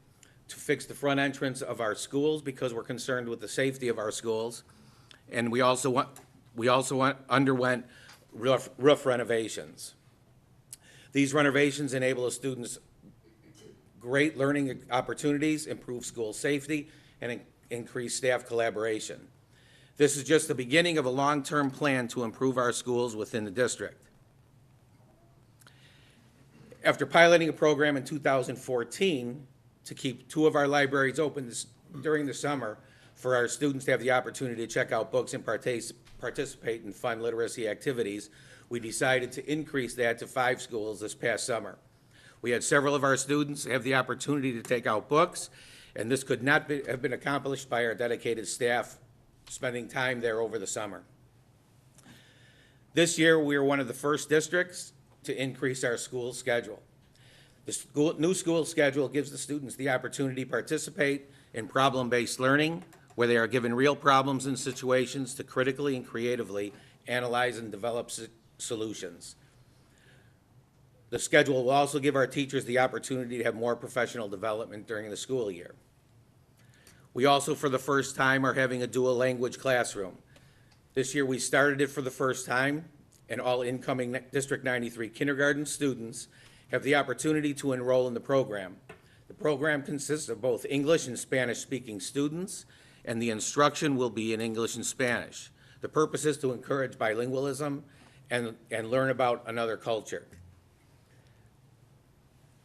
to fix the front entrance of our schools because we're concerned with the safety of our schools. And we also underwent roof renovations. These renovations enable the students great learning opportunities, improve school safety, and increase staff collaboration. This is just the beginning of a long-term plan to improve our schools within the district. After piloting a program in 2014 to keep 2 of our libraries open during the summer for our students to have the opportunity to check out books and participate in fun literacy activities, we decided to increase that to 5 schools this past summer. We had several of our students have the opportunity to take out books, and this could not have been accomplished by our dedicated staff spending time there over the summer. This year, we are one of the first districts to increase our school schedule. The new school schedule gives the students the opportunity to participate in problem-based learning, where they are given real problems and situations to critically and creatively analyze and develop solutions. The schedule will also give our teachers the opportunity to have more professional development during the school year. We also, for the first time, are having a dual language classroom. This year, we started it for the first time, and all incoming District 93 kindergarten students have the opportunity to enroll in the program. The program consists of both English and Spanish-speaking students, and the instruction will be in English and Spanish. The purpose is to encourage bilingualism and learn about another culture.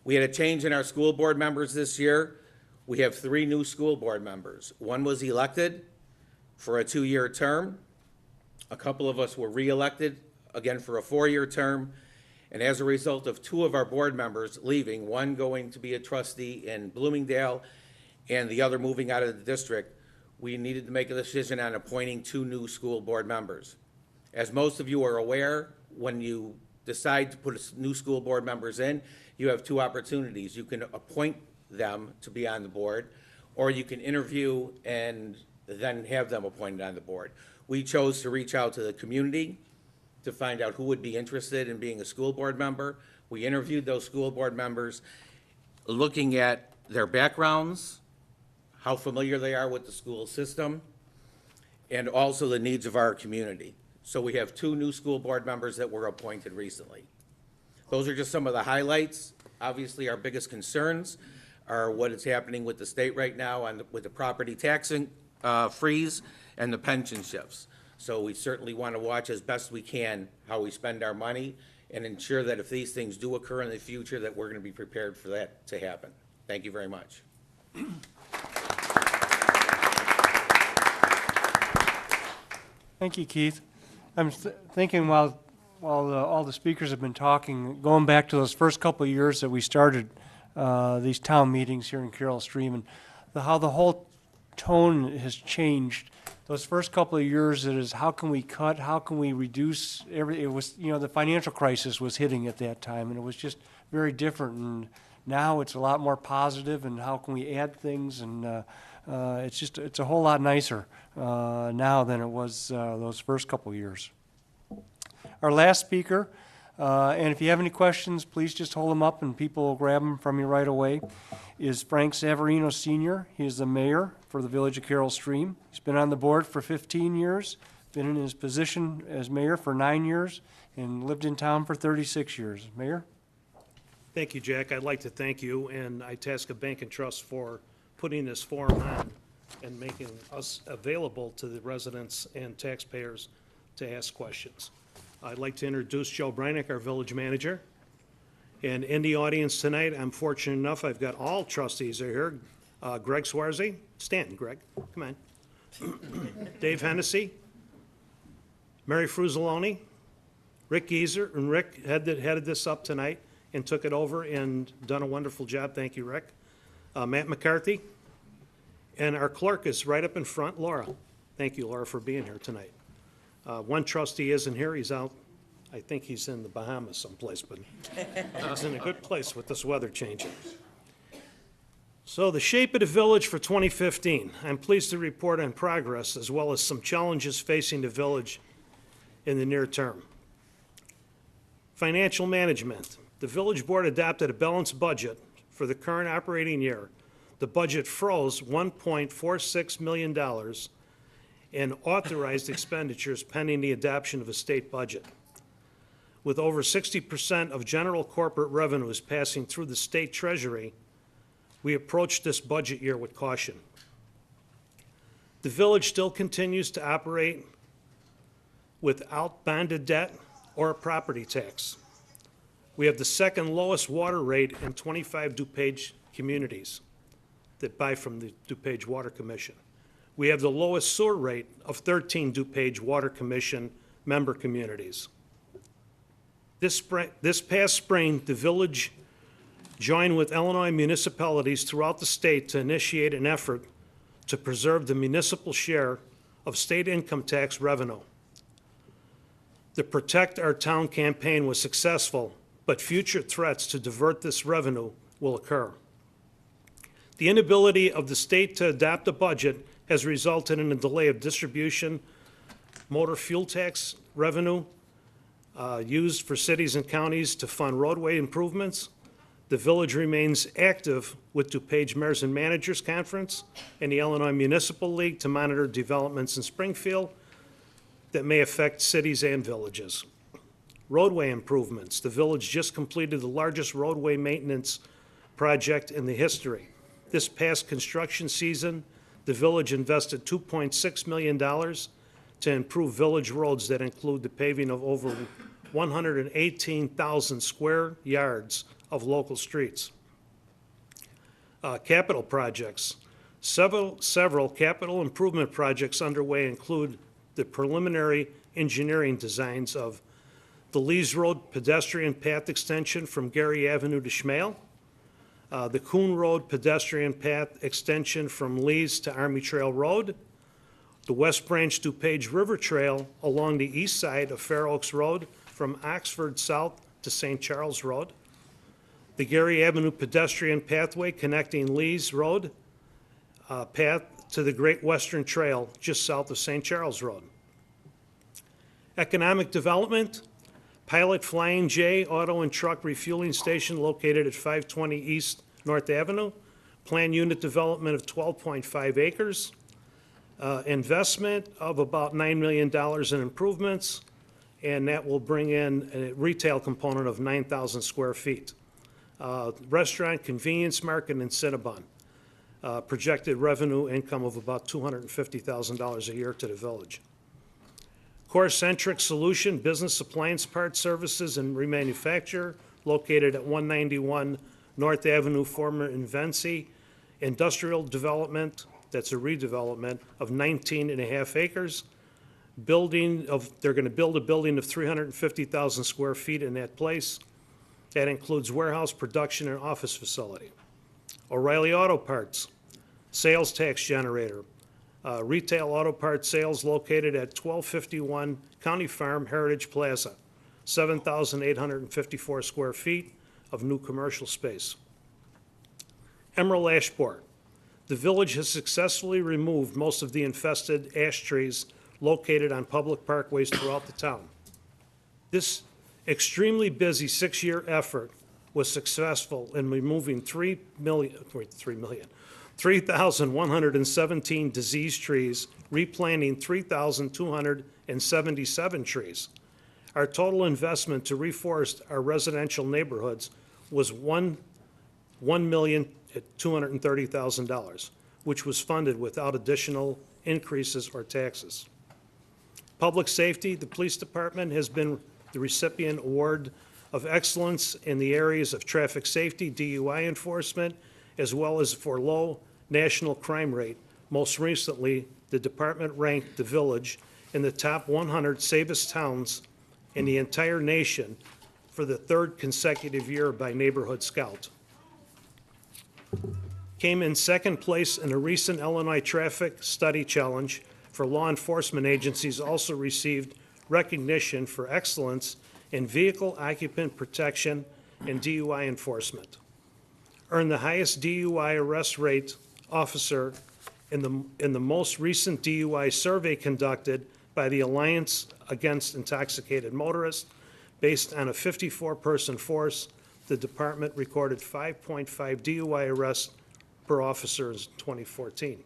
We had a change in our school board members this year. We have 3 new school board members. One was elected for a 2-year term. A couple of us were re-elected, again for a 4-year term. And as a result of 2 of our board members leaving, one going to be a trustee in Bloomingdale and the other moving out of the district, we needed to make a decision on appointing 2 new school board members. As most of you are aware, when you decide to put new school board members in, you have 2 opportunities. You can appoint them to be on the board, or you can interview and then have them appointed on the board. We chose to reach out to the community to find out who would be interested in being a school board member. We interviewed those school board members, looking at their backgrounds, how familiar they are with the school system, and also the needs of our community. So we have 2 new school board members that were appointed recently. Those are just some of the highlights. Obviously, our biggest concerns are what is happening with the state right now with the property taxing freeze and the pension shifts. So we certainly want to watch as best we can how we spend our money and ensure that if these things do occur in the future, that we're going to be prepared for that to happen. Thank you very much. Thank you, Keith. I'm thinking while all the speakers have been talking, going back to those first couple of years that we started these town meetings here in Carroll Stream, and how the whole tone has changed. Those first couple of years, it is how can we cut, how can we reduce it was, the financial crisis was hitting at that time, and it was just very different. And now it's a lot more positive, and how can we add things, and it's a whole lot nicer now than it was those first couple of years. Our last speaker, and if you have any questions, please just hold them up and people will grab them from you right away, is Frank Savarino Sr. He is the mayor for the Village of Carroll Stream. He's been on the board for 15 years, been in his position as mayor for 9 years, and lived in town for 36 years. Mayor? Thank you, Jack. I'd like to thank you and Itasca Bank and Trust for putting this forum on and making us available to the residents and taxpayers to ask questions. I'd like to introduce Joe Brynick, our village manager. And in the audience tonight, I'm fortunate enough, I've got all trustees are here. Greg Swarzy, stand, Greg, come on. Dave Hennessy, Mary Fruzoloni, Rick Geezer, and Rick headed this up tonight and took it over and done a wonderful job. Thank you, Rick. Matt McCarthy, and our clerk is right up in front, Laura. Thank you, Laura, for being here tonight. One trustee isn't here, he's out, I think he's in the Bahamas someplace, but he's in a good place with this weather changing. So the shape of the village for 2015. I'm pleased to report on progress as well as some challenges facing the village in the near term. Financial management. The village board adopted a balanced budget for the current operating year. The budget froze $1.46 million and authorized expenditures pending the adoption of a state budget. With over 60% of general corporate revenues passing through the state treasury, we approach this budget year with caution. The village still continues to operate without bonded debt or a property tax. We have the second lowest water rate in 25 DuPage communities that buy from the DuPage Water Commission. We have the lowest sewer rate of 13 DuPage Water Commission member communities. This past spring, the village joined with Illinois municipalities throughout the state to initiate an effort to preserve the municipal share of state income tax revenue. The Protect Our Town campaign was successful, but future threats to divert this revenue will occur. The inability of the state to adopt a budget has resulted in a delay of distribution, motor fuel tax revenue used for cities and counties to fund roadway improvements. The village remains active with DuPage Mayors and Managers Conference and the Illinois Municipal League to monitor developments in Springfield that may affect cities and villages. Roadway improvements. The village just completed the largest roadway maintenance project in the history. This past construction season, the village invested $2.6 million to improve village roads that include the paving of over 118,000 square yards of local streets. Capital projects. Several capital improvement projects underway include the preliminary engineering designs of the Lees Road pedestrian path extension from Gary Avenue to Schmale, the Coon Road pedestrian path extension from Lees to Army Trail Road, the West Branch DuPage River Trail along the east side of Fair Oaks Road from Oxford South to St. Charles Road, the Gary Avenue pedestrian pathway connecting Lees Road path to the Great Western Trail just south of St. Charles Road. Economic development, Pilot Flying J Auto and Truck Refueling Station located at 520 East North Avenue, planned unit development of 12.5 acres, investment of about $9 million in improvements, and that will bring in a retail component of 9,000 square feet. Restaurant, convenience market, and Cinnabon. Projected revenue income of about $250,000 a year to the village. Core-centric solution, business appliance parts services and remanufacture, located at 191 North Avenue, former Invenci. Industrial development, that's a redevelopment of 19 and a half acres. They're gonna build a building of 350,000 square feet in that place. That includes warehouse, production, and office facility. O'Reilly Auto Parts, sales tax generator. Retail auto parts sales located at 1251 County Farm Heritage Plaza, 7,854 square feet of new commercial space. Emerald Ash Borer. The village has successfully removed most of the infested ash trees located on public parkways throughout the town. This extremely busy 6-year effort was successful in removing 3,117 diseased trees, replanting 3,277 trees. Our total investment to reforest our residential neighborhoods was $1,230,000, which was funded without additional increases or taxes. Public safety, the police department has been the recipient award of excellence in the areas of traffic safety, DUI enforcement, as well as for low national crime rate. Most recently, the department ranked the village in the top 100 safest towns in the entire nation for the 3rd consecutive year by Neighborhood Scout. Came in 2nd place in a recent Illinois Traffic Study Challenge for law enforcement agencies, also received recognition for excellence in vehicle occupant protection and DUI enforcement. Earned the highest DUI arrest rate officer in the most recent DUI survey conducted by the Alliance Against Intoxicated Motorists. Based on a 54-person force, the department recorded 5.5 DUI arrests per officer in 2014.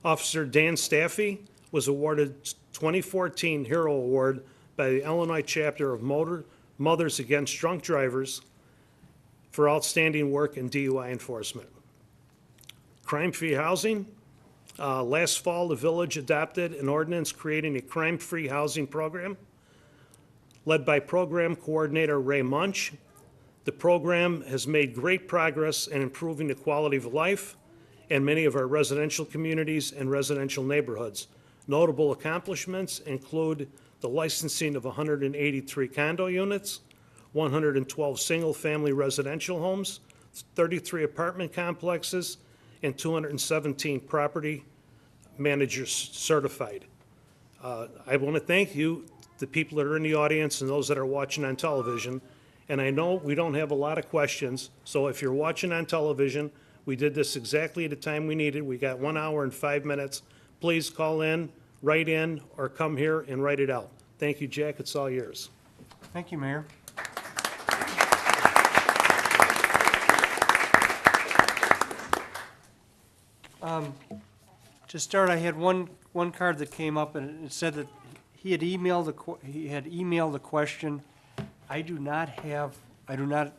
Officer Dan Staffy was awarded 2014 Hero Award by the Illinois chapter of Mothers Against Drunk Drivers for outstanding work in DUI enforcement. Crime-free housing. Last fall, the village adopted an ordinance creating a crime-free housing program led by program coordinator Ray Munch. The program has made great progress in improving the quality of life in many of our residential communities and residential neighborhoods. Notable accomplishments include the licensing of 183 condo units, 112 single-family residential homes, 33 apartment complexes, and 217 property managers certified. I want to thank you, the people that are in the audience and those that are watching on television. And I know we don't have a lot of questions, so if you're watching on television, we did this exactly at the time we needed. We got 1 hour and 5 minutes. Please call in, write in, or come here and write it out. Thank you, Jack. It's all yours. Thank you, Mayor. To start, I had one card that came up, and it said that he had emailed a question. I do not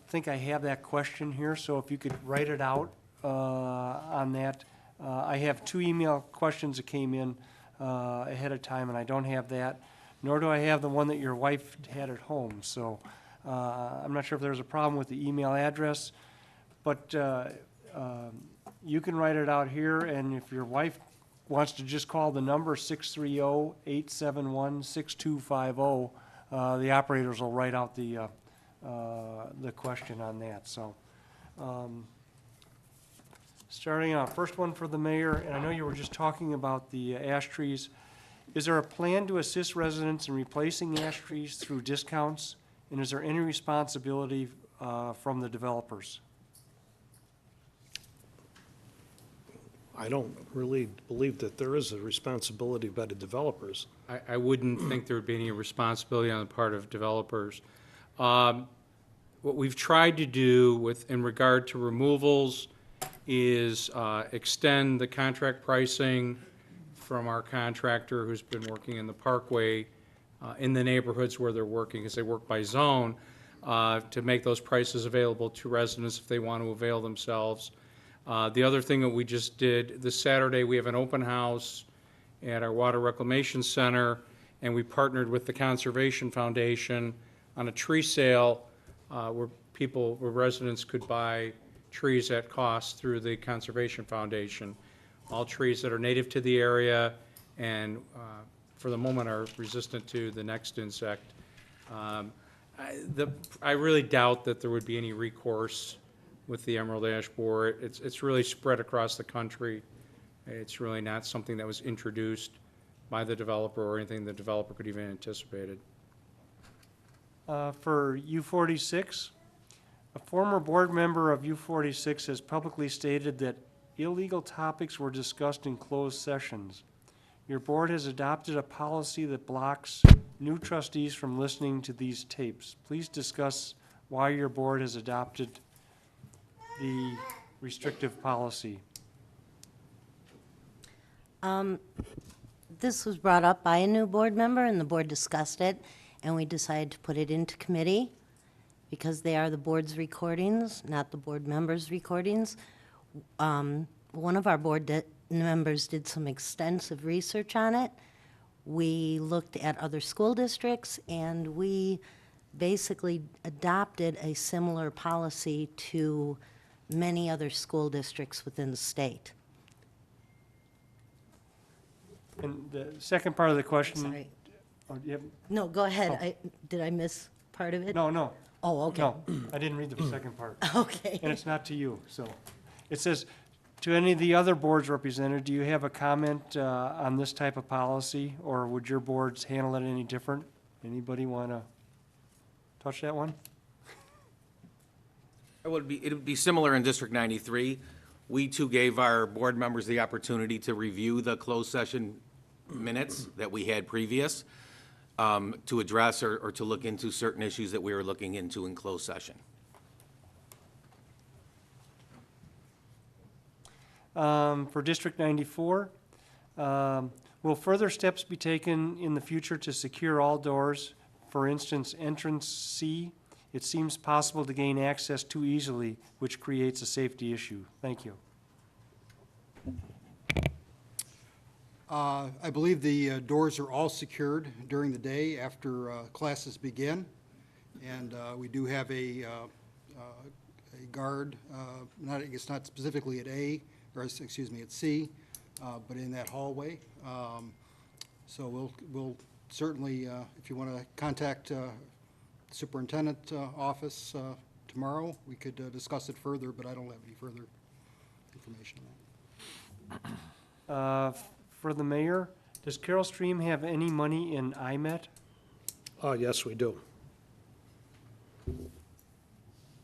think I have that question here, so if you could write it out on that. I have 2 email questions that came in ahead of time, and I don't have that, nor do I have the one that your wife had at home. So I'm not sure if there's a problem with the email address, but you can write it out here, and if your wife wants to just call the number 630-871-6250, the operators will write out the question on that. So, starting out, first one for the mayor, and I know you were just talking about the ash trees. Is there a plan to assist residents in replacing ash trees through discounts? And is there any responsibility from the developers? I don't really believe that there is a responsibility by the developers. I wouldn't think there would be any responsibility on the part of developers. What we've tried to do in regard to removals is extend the contract pricing from our contractor who's been working in the Parkway in the neighborhoods where they're working, because they work by zone, to make those prices available to residents if they want to avail themselves. The other thing that we just did, this Saturday, we have an open house at our Water Reclamation Center, and we partnered with the Conservation Foundation on a tree sale where residents could buy trees at cost through the Conservation Foundation. All trees that are native to the area and for the moment are resistant to the next insect. I really doubt that there would be any recourse with the emerald ash borer. It's really spread across the country. It's really not something that was introduced by the developer or anything the developer could even anticipated. For U46, a former board member of U46 has publicly stated that illegal topics were discussed in closed sessions. Your board has adopted a policy that blocks new trustees from listening to these tapes. Please discuss why your board has adopted the restrictive policy. This was brought up by a new board member, and the board discussed it, and we decided to put it into committee because they are the board's recordings, not the board members' recordings. One of our board members did some extensive research on it. We looked at other school districts, and we basically adopted a similar policy to many other school districts within the state. And the second part of the question. Sorry. Oh, do you have, No, go ahead. Did I miss part of it? no. Oh, okay. No, I didn't read the second part. Okay. And it's not to you, so. It says, to any of the other boards represented, do you have a comment on this type of policy, or would your boards handle it any different? Anybody want to touch that one? It would be similar in District 93. We too gave our board members the opportunity to review the closed session minutes that we had previous, to address or to look into certain issues that we were looking into in closed session. For District 94, will further steps be taken in the future to secure all doors? For instance, entrance C, it seems possible to gain access too easily, which creates a safety issue. Thank you. I believe the doors are all secured during the day after classes begin. And we do have a guard, I guess not specifically at A, or excuse me, at C, but in that hallway. So we'll certainly, if you want to contact superintendent office tomorrow, we could discuss it further, but I don't have any further information on that. For the mayor, Does Carroll Stream have any money in IMET? Yes, we do.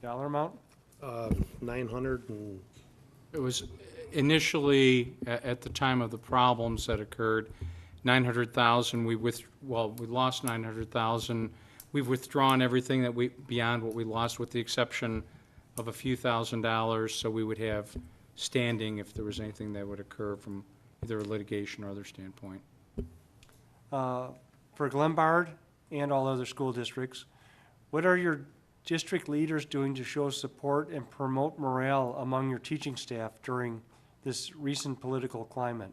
Dollar amount? 900 and, It was initially, at the time of the problems that occurred, 900,000, we lost 900,000. We've withdrawn everything that beyond what we lost, with the exception of a few $1,000s, so we would have standing if there was anything that would occur from either a litigation or other standpoint. For Glenbard and all other school districts, what are your district leaders doing to show support and promote morale among your teaching staff during this recent political climate?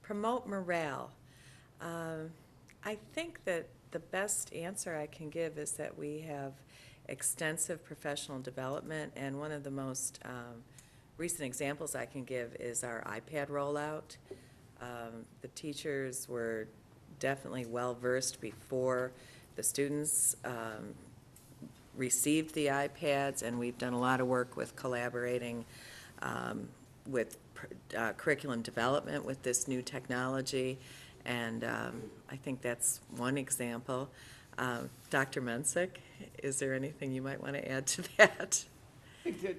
Promote morale. I think that the best answer I can give is that we have extensive professional development, and one of the most recent examples I can give is our iPad rollout. The teachers were definitely well-versed before the students received the iPads, and we've done a lot of work with collaborating with curriculum development with this new technology, and I think that's one example. Dr. Mensick, is there anything you might want to add to that? I think that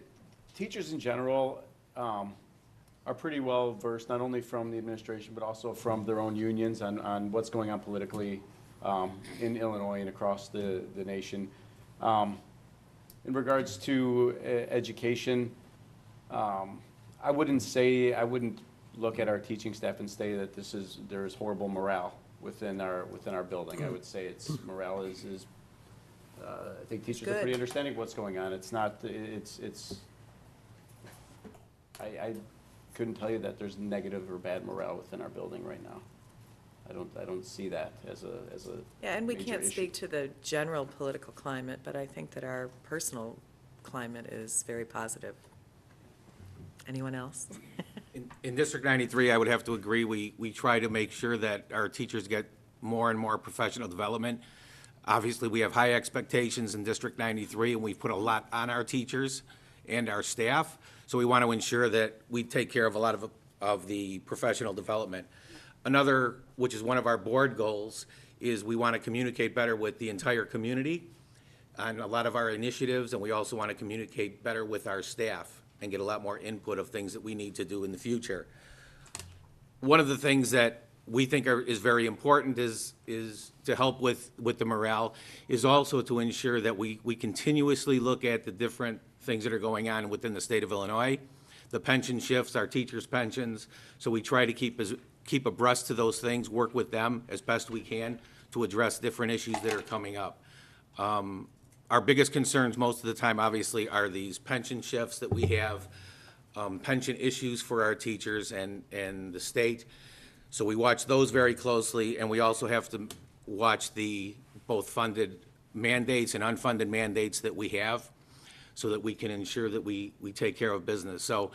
teachers in general are pretty well versed, not only from the administration, but also from their own unions on what's going on politically in Illinois and across the nation. In regards to education, I wouldn't look at our teaching staff and say that there is horrible morale within our building. I would say morale is I think teachers are pretty understanding of what's going on. It's not, I couldn't tell you that there's negative or bad morale within our building right now. I don't see that as a Yeah, and we major can't issue. speak to the general political climate, but I think that our personal climate is very positive. Anyone else? In District 93, I would have to agree, we try to make sure that our teachers get more and more professional development. Obviously, we have high expectations in District 93, and we've put a lot on our teachers and our staff, so we want to ensure that we take care of a lot of the professional development. Another, which is one of our board goals, is we want to communicate better with the entire community on a lot of our initiatives, and we also want to communicate better with our staff and get a lot more input of things that we need to do in the future. One of the things that we think is very important is to help with the morale, is also to ensure that we continuously look at the different things that are going on within the state of Illinois, the pension shifts, our teachers' pensions, so we try to keep abreast to those things, work with them as best we can to address different issues that are coming up. Our biggest concerns most of the time, obviously, are these pension shifts that we have, pension issues for our teachers and the state. So we watch those very closely, and we also have to watch the both funded mandates and unfunded mandates that we have, so that we can ensure that we take care of business. So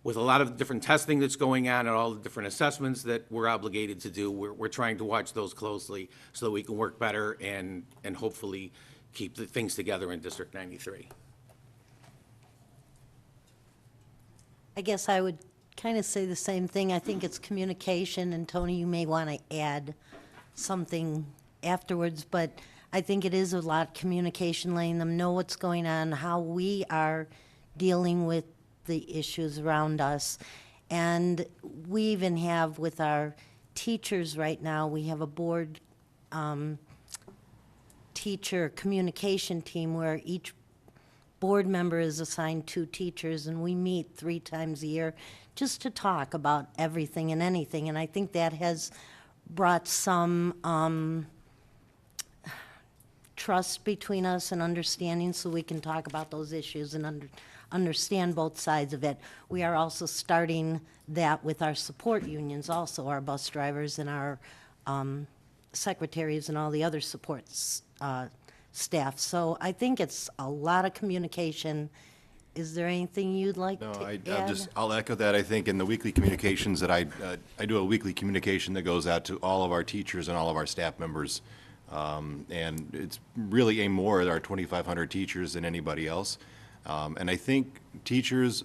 with a lot of different testing that's going on and all the different assessments that we're obligated to do, we're trying to watch those closely so that we can work better and hopefully keep the things together in District 93. I guess I would kind of say the same thing. I think it's communication, and Tony, you may want to add something afterwards, but I think it is a lot of communication, letting them know what's going on, how we are dealing with the issues around us. And we even have with our teachers right now, we have a board teacher communication team where each board member is assigned 2 teachers, and we meet 3 times a year just to talk about everything and anything. And I think that has brought some trust between us and understanding, so we can talk about those issues and understand both sides of it. We are also starting that with our support unions also, our bus drivers and our secretaries and all the other supports staff. So I think it's a lot of communication. Is there anything you'd like No, to add? I'll echo that. I think in the weekly communications that I do a weekly communication that goes out to all of our teachers and all of our staff members. And it's really aimed more at our 2,500 teachers than anybody else. And I think teachers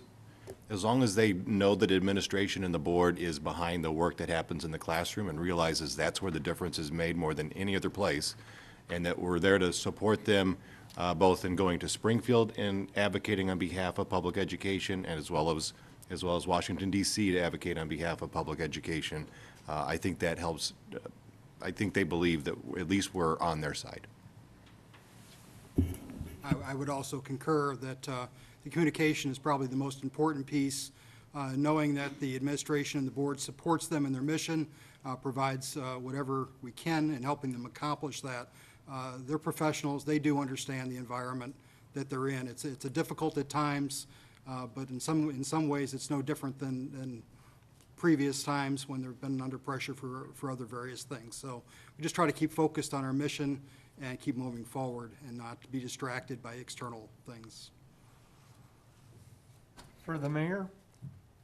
as long as they know that administration and the board is behind the work that happens in the classroom and realizes that's where the difference is made more than any other place, and that we're there to support them both in going to Springfield and advocating on behalf of public education, and as well as Washington DC to advocate on behalf of public education. I think that helps. I think they believe that at least we're on their side. I would also concur that the communication is probably the most important piece, knowing that the administration and the board supports them in their mission, provides whatever we can in helping them accomplish that. They're professionals. They do understand the environment that they're in. It's difficult at times, but in some ways it's no different than previous times when they've been under pressure for other various things. So we just try to keep focused on our mission and keep moving forward and not be distracted by external things. For the mayor,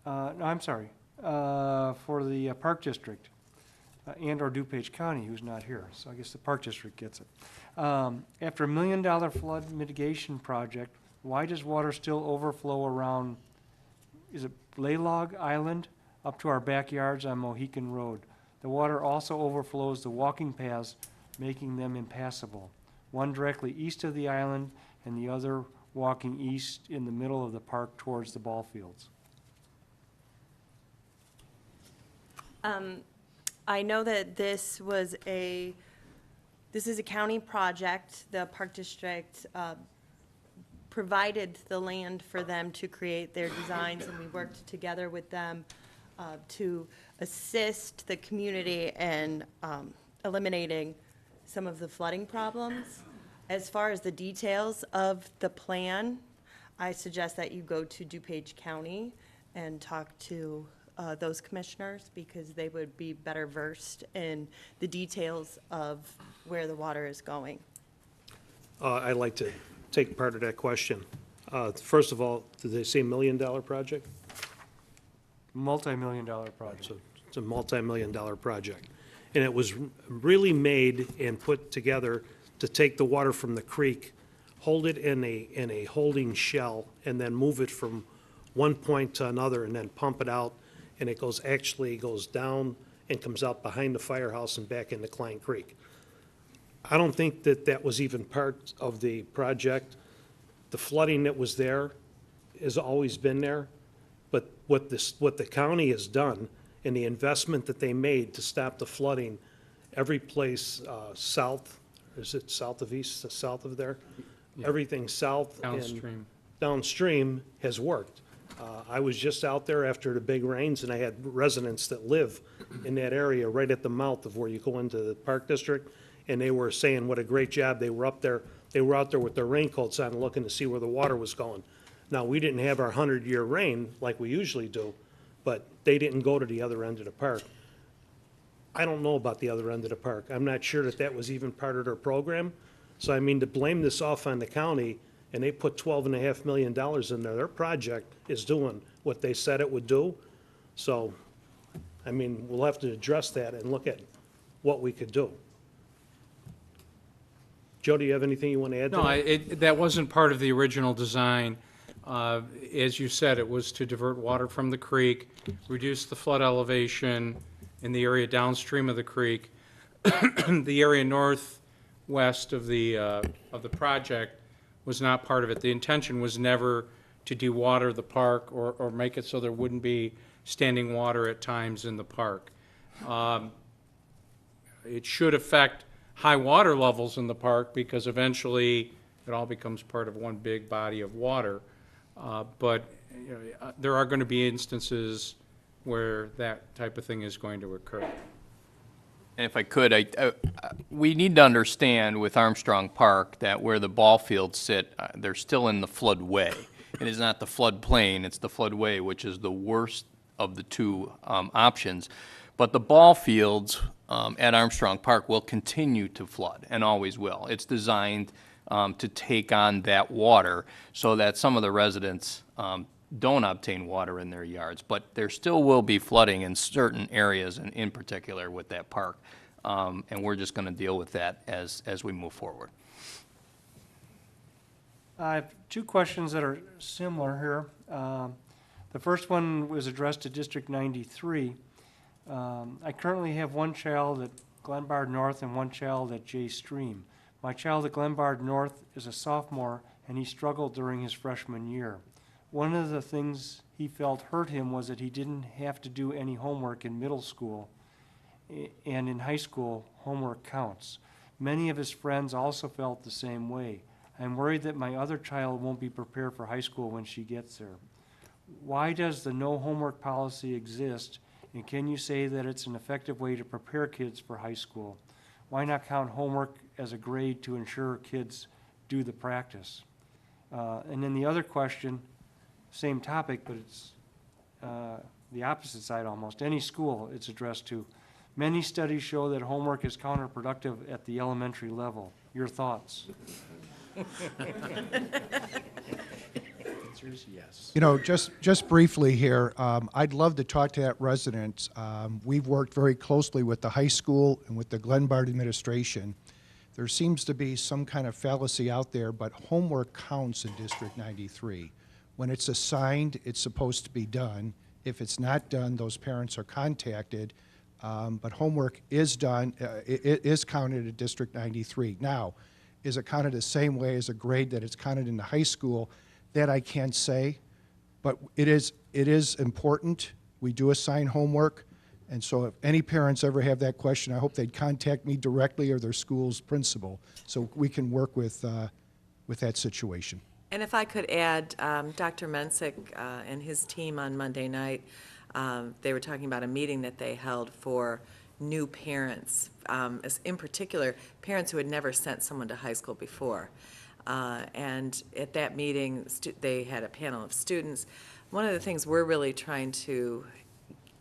no, I'm sorry, for the Park District and/or DuPage County, who's not here, so I guess the Park District gets it. After $1 million flood mitigation project, why does water still overflow around, is it Laylog Island, up to our backyards on Mohican Road? The water also overflows the walking paths, making them impassable. One directly east of the island and the other walking east in the middle of the park towards the ball fields. I know that this is a county project. The Park District provided the land for them to create their designs, and we worked together with them to assist the community in eliminating some of the flooding problems. As far as the details of the plan, I suggest that you go to DuPage County and talk to those commissioners, because they would be better versed in the details of where the water is going. I'd like to take part of that question. First of all, did they say $1 million project? Multi-million-dollar project. So it's a multi-million-dollar project. And it was really made and put together to take the water from the creek, hold it in a holding shell, and then move it from one point to another, and then pump it out. And it goes down and comes out behind the firehouse and back into Klein Creek. I don't think that was even part of the project. The flooding that was there has always been there. But what the county has done and the investment that they made to stop the flooding, every place south, is it south of east, south of there? Everything south and downstream has worked. I was just out there after the big rains, and I had residents that live in that area right at the mouth of where you go into the Park District, and they were saying what a great job. They were up there, they were out there with their raincoats on looking to see where the water was going. Now, we didn't have our 100-year rain like we usually do, but they didn't go to the other end of the park. I don't know about the other end of the park. I'm not sure that was even part of their program. So, I mean, to blame this off on the county, and they put $12.5 million in there, their project is doing what they said it would do. So, I mean, we'll have to address that and look at what we could do. Joe, do you have anything you want to add to that? No, that wasn't part of the original design. As you said, it was to divert water from the creek, reduce the flood elevation in the area downstream of the creek. The area northwest of the project was not part of it. The intention was never to dewater the park or make it so there wouldn't be standing water at times in the park. It should affect high water levels in the park, because eventually it all becomes part of one big body of water. But you know, there are going to be instances where that type of thing is going to occur. And if I could, we need to understand with Armstrong Park that where the ball fields sit, they're still in the floodway. It is not the floodplain, it's the floodway, which is the worst of the two options. But the ball fields at Armstrong Park will continue to flood, and always will. It's designed to take on that water so that some of the residents don't obtain water in their yards. But there still will be flooding in certain areas, and in particular with that park. And we're just going to deal with that as we move forward. I have two questions that are similar here. The first one was addressed to District 93. I currently have one child at Glenbard North and one child at J Stream. My child at Glenbard North is a sophomore, and he struggled during his freshman year. One of the things he felt hurt him was that he didn't have to do any homework in middle school, and in high school, homework counts. Many of his friends also felt the same way. I'm worried that my other child won't be prepared for high school when she gets there. Why does the no homework policy exist, and can you say that it's an effective way to prepare kids for high school? Why not count homework as a grade to ensure kids do the practice? And then the other question, same topic, but it's the opposite side almost. Any school it's addressed to. Many studies show that homework is counterproductive at the elementary level. Your thoughts? Answer is yes. You know, just briefly here, I'd love to talk to that resident. We've worked very closely with the high school and with the Glenbard administration. There seems to be some kind of fallacy out there, but homework counts in District 93. When it's assigned, it's supposed to be done. If it's not done, those parents are contacted. But homework is done, it is counted at District 93. Now, is it counted the same way as a grade that it's counted in the high school? That I can't say, but it is important. We do assign homework, and so if any parents ever have that question, I hope they'd contact me directly or their school's principal, so we can work with that situation. And if I could add, Dr. Mensick and his team on Monday night, they were talking about a meeting that they held for new parents, in particular, parents who had never sent someone to high school before. And at that meeting, they had a panel of students. One of the things we're really trying to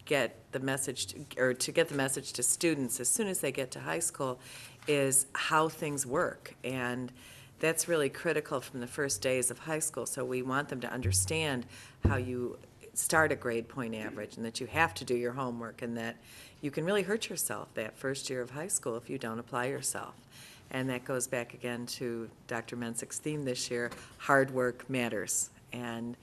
get the message to students as soon as they get to high school is how things work. And that's really critical from the first days of high school. So we want them to understand how you start a grade point average and that you have to do your homework and that you can really hurt yourself that first year of high school if you don't apply yourself. And that goes back again to Dr. Mensick's theme this year, hard work matters. And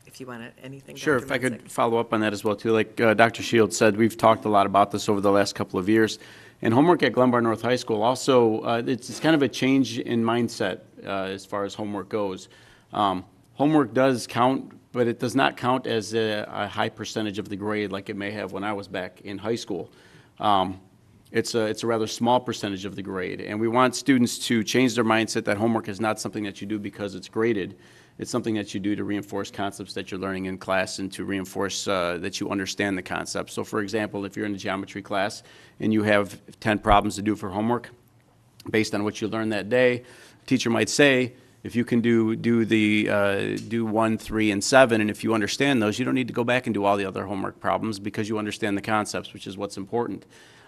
if you want anything, Sure, Dr. if I could Mensick. follow up on that as well, too. Like Dr. Shields said, we've talked a lot about this over the last couple of years. And homework at Glenbard North High School also, it's kind of a change in mindset as far as homework goes. Homework does count, but it does not count as a high percentage of the grade like it may have when I was back in high school. It's a rather small percentage of the grade, and we want students to change their mindset that homework is not something that you do because it's graded. It's something that you do to reinforce concepts that you're learning in class and to reinforce that you understand the concepts. So for example, if you're in a geometry class and you have 10 problems to do for homework, based on what you learned that day, the teacher might say, if you can do 1, 3, and 7, and if you understand those, you don't need to go back and do all the other homework problems because you understand the concepts, which is what's important.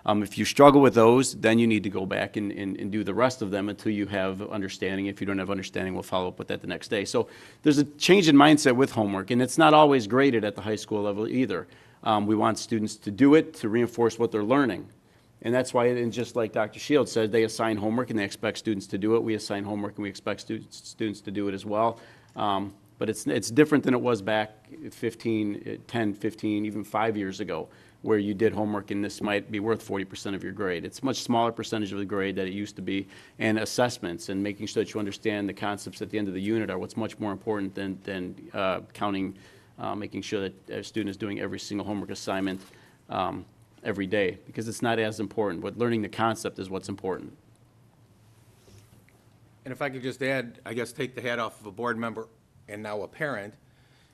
If you struggle with those, then you need to go back and do the rest of them until you have understanding. If you don't have understanding, we'll follow up with that the next day. So there's a change in mindset with homework, and it's not always graded at the high school level either. We want students to do it to reinforce what they're learning. And that's why, and just like Dr. Shields said, they assign homework and they expect students to do it. We assign homework and we expect students to do it as well. But it's different than it was back 10, 15, even 5 years ago, where you did homework and this might be worth 40% of your grade. It's a much smaller percentage of the grade that it used to be, and assessments and making sure that you understand the concepts at the end of the unit are what's much more important than counting, making sure that a student is doing every single homework assignment every day, because it's not as important. But learning the concept is what's important. And if I could just add, I guess take the hat off of a board member and now a parent,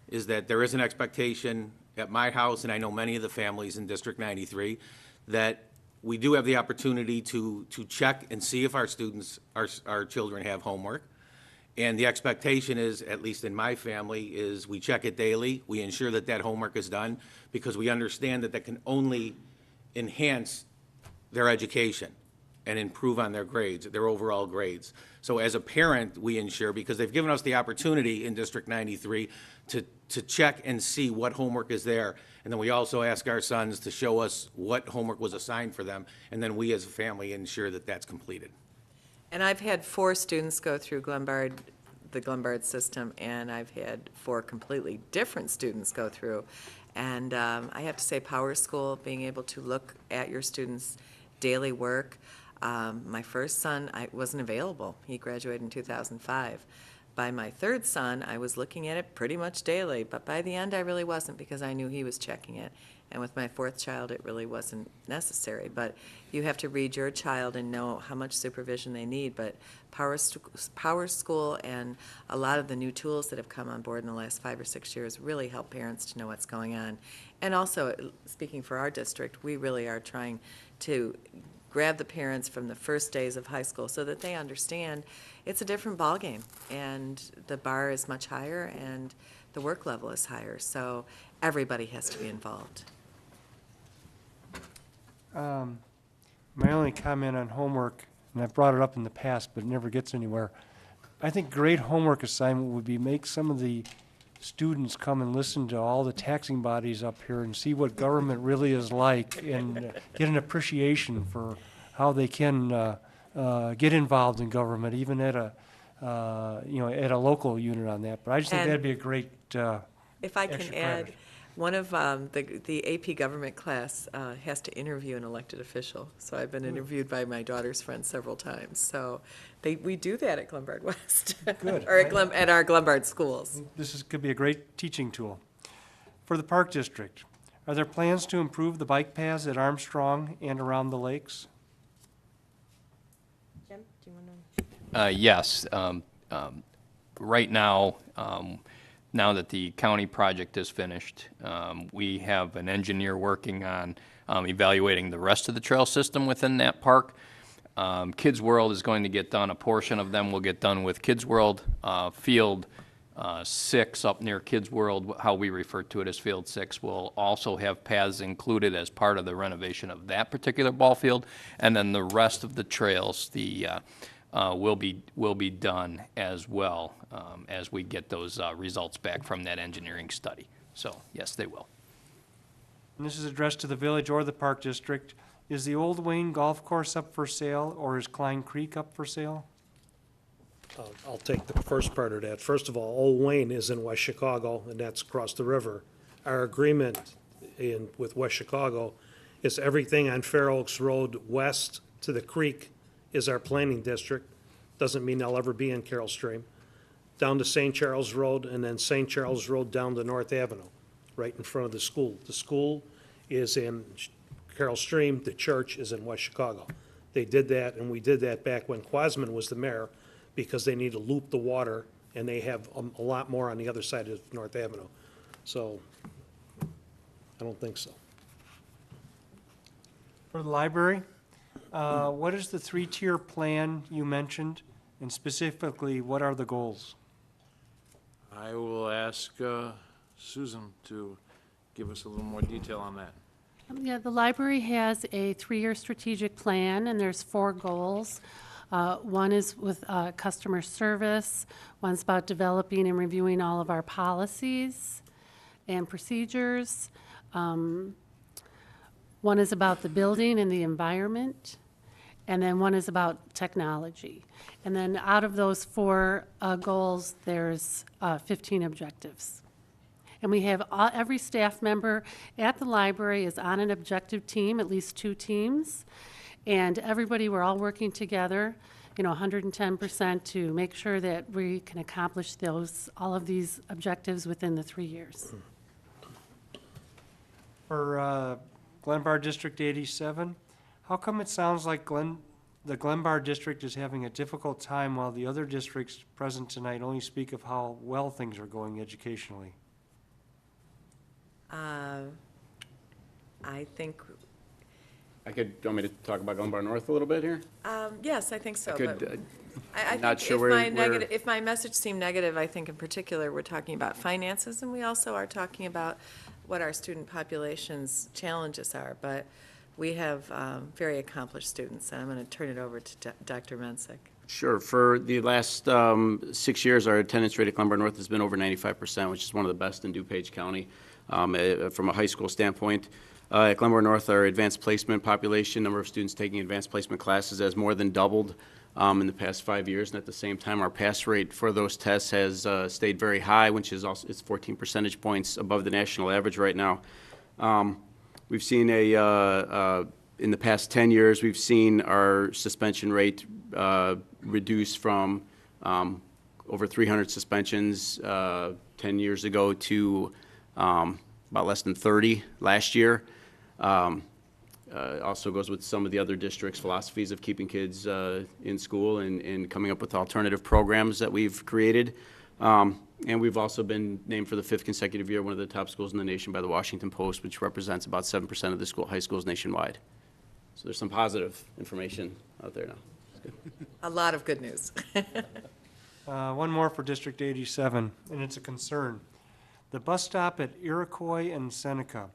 is that there is an expectation at my house, and I know many of the families in District 93, that we do have the opportunity to check and see if our students, our children have homework. And the expectation is, at least in my family, is we check it daily. We ensure that that homework is done because we understand that that can only enhance their education and improve on their grades, their overall grades. So as a parent, we ensure, because they've given us the opportunity in District 93 to check and see what homework is there. And then we also ask our sons to show us what homework was assigned for them. And then we as a family ensure that that's completed. And I've had 4 students go through Glenbard the Glenbard system, and I've had 4 completely different students go through. And I have to say, Power School, being able to look at your students' daily work. My first son, I wasn't available. He graduated in 2005. By my third son, I was looking at it pretty much daily, but by the end, I really wasn't because I knew he was checking it. And with my fourth child, it really wasn't necessary. But you have to read your child and know how much supervision they need. But Power School and a lot of the new tools that have come on board in the last 5 or 6 years really help parents to know what's going on. And also, speaking for our district, we really are trying to grab the parents from the first days of high school so that they understand it's a different ballgame, and the bar is much higher, and the work level is higher. So everybody has to be involved. My only comment on homework, and I've brought it up in the past, but it never gets anywhere. I think great homework assignment would be make some of the students come and listen to all the taxing bodies up here and see what government really is like, and get an appreciation for how they can get involved in government, even at a at a local unit on that. But I just think And that'd be a great If I can extra add, credit. one of the AP government class has to interview an elected official. So I've been interviewed by my daughter's friends several times. So we do that at Glenbard West. Good. Or at our Glenbard schools. Could be a great teaching tool. For the Park District, are there plans to improve the bike paths at Armstrong and around the lakes? Jim, do you want to? Yes. Right now, now that the county project is finished, we have an engineer working on evaluating the rest of the trail system within that park. Kids World is going to get done. A portion of them will get done with Kids World. Field 6 up near Kids World, how we refer to it as Field 6, will also have paths included as part of the renovation of that particular ball field. And then the rest of the trails, will be done as well as we get those results back from that engineering study. So, yes, they will. And this is addressed to the village or the Park District. Is the Old Wayne Golf Course up for sale, or is Klein Creek up for sale? I'll take the first part of that. First of all, Old Wayne is in West Chicago, and that's across the river. Our agreement with West Chicago is everything on Fair Oaks Road west to the creek is our planning district. Doesn't mean they'll ever be in Carroll Stream. Down to St. Charles Road, and then St. Charles Road down to North Avenue, right in front of the school. The school is in Carroll Stream, the church is in West Chicago. They did that, and we did that back when Quasman was the mayor, because they need to loop the water, and they have a lot more on the other side of North Avenue. So, I don't think so. For the library, what is the 3-tier plan you mentioned, and specifically, what are the goals? I will ask Susan to give us a little more detail on that. Yeah, the library has a 3-year strategic plan, and there's 4 goals. One is with customer service, one's about developing and reviewing all of our policies and procedures. One is about the building and the environment, and then one is about technology. And then out of those 4 goals, there's 15 objectives. And we have every staff member at the library is on an objective team, at least 2 teams. And everybody, we're all working together, 110% to make sure that we can accomplish all of these objectives within the 3 years. For Glenbard District 87, how come it sounds like the Glenbard District is having a difficult time while the other districts present tonight only speak of how well things are going educationally? I think, Do you want me to talk about Glenbard North a little bit here? yes, I think so. I could, But I not think sure if my message seemed negative, I think in particular, we're talking about finances, and we also are talking about what our student population's challenges are. But we have very accomplished students, and I'm going to turn it over to Dr. Mensick. Sure. For the last 6 years, our attendance rate at Glenbard North has been over 95%, which is one of the best in DuPage County from a high school standpoint. At Glenbard North, our advanced placement population, number of students taking advanced placement classes has more than doubled in the past 5 years, and at the same time, our pass rate for those tests has stayed very high, which is also, it's 14 percentage points above the national average right now. We've seen in the past 10 years, we've seen our suspension rate reduce from over 300 suspensions 10 years ago to about less than 30 last year. Also goes with some of the other districts' philosophies of keeping kids in school and coming up with alternative programs that we've created. And we've also been named for the 5th consecutive year one of the top schools in the nation by the Washington Post, which represents about 7% of the high schools nationwide. So there's some positive information out there now. A lot of good news. One more for District 87, and it's a concern. The bus stop at Iroquois and Seneca.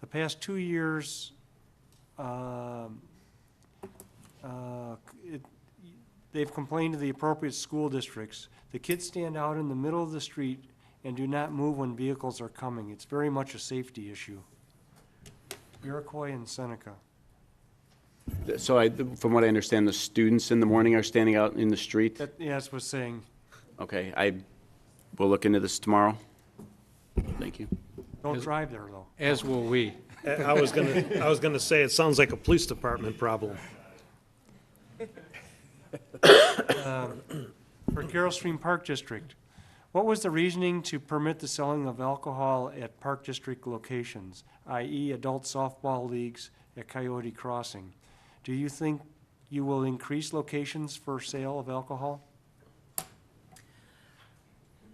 The past 2 years, they've complained to the appropriate school districts. The kids stand out in the middle of the street and do not move when vehicles are coming. It's very much a safety issue. Iroquois and Seneca. So from what I understand, the students in the morning are standing out in the street? Yes, was saying. Okay, I will look into this tomorrow. Thank you. Don't drive there, though. As will we. I was gonna say, it sounds like a police department problem. For Carroll Stream Park District, what was the reasoning to permit the selling of alcohol at Park District locations, i.e. adult softball leagues at Coyote Crossing? Do you think you will increase locations for sale of alcohol?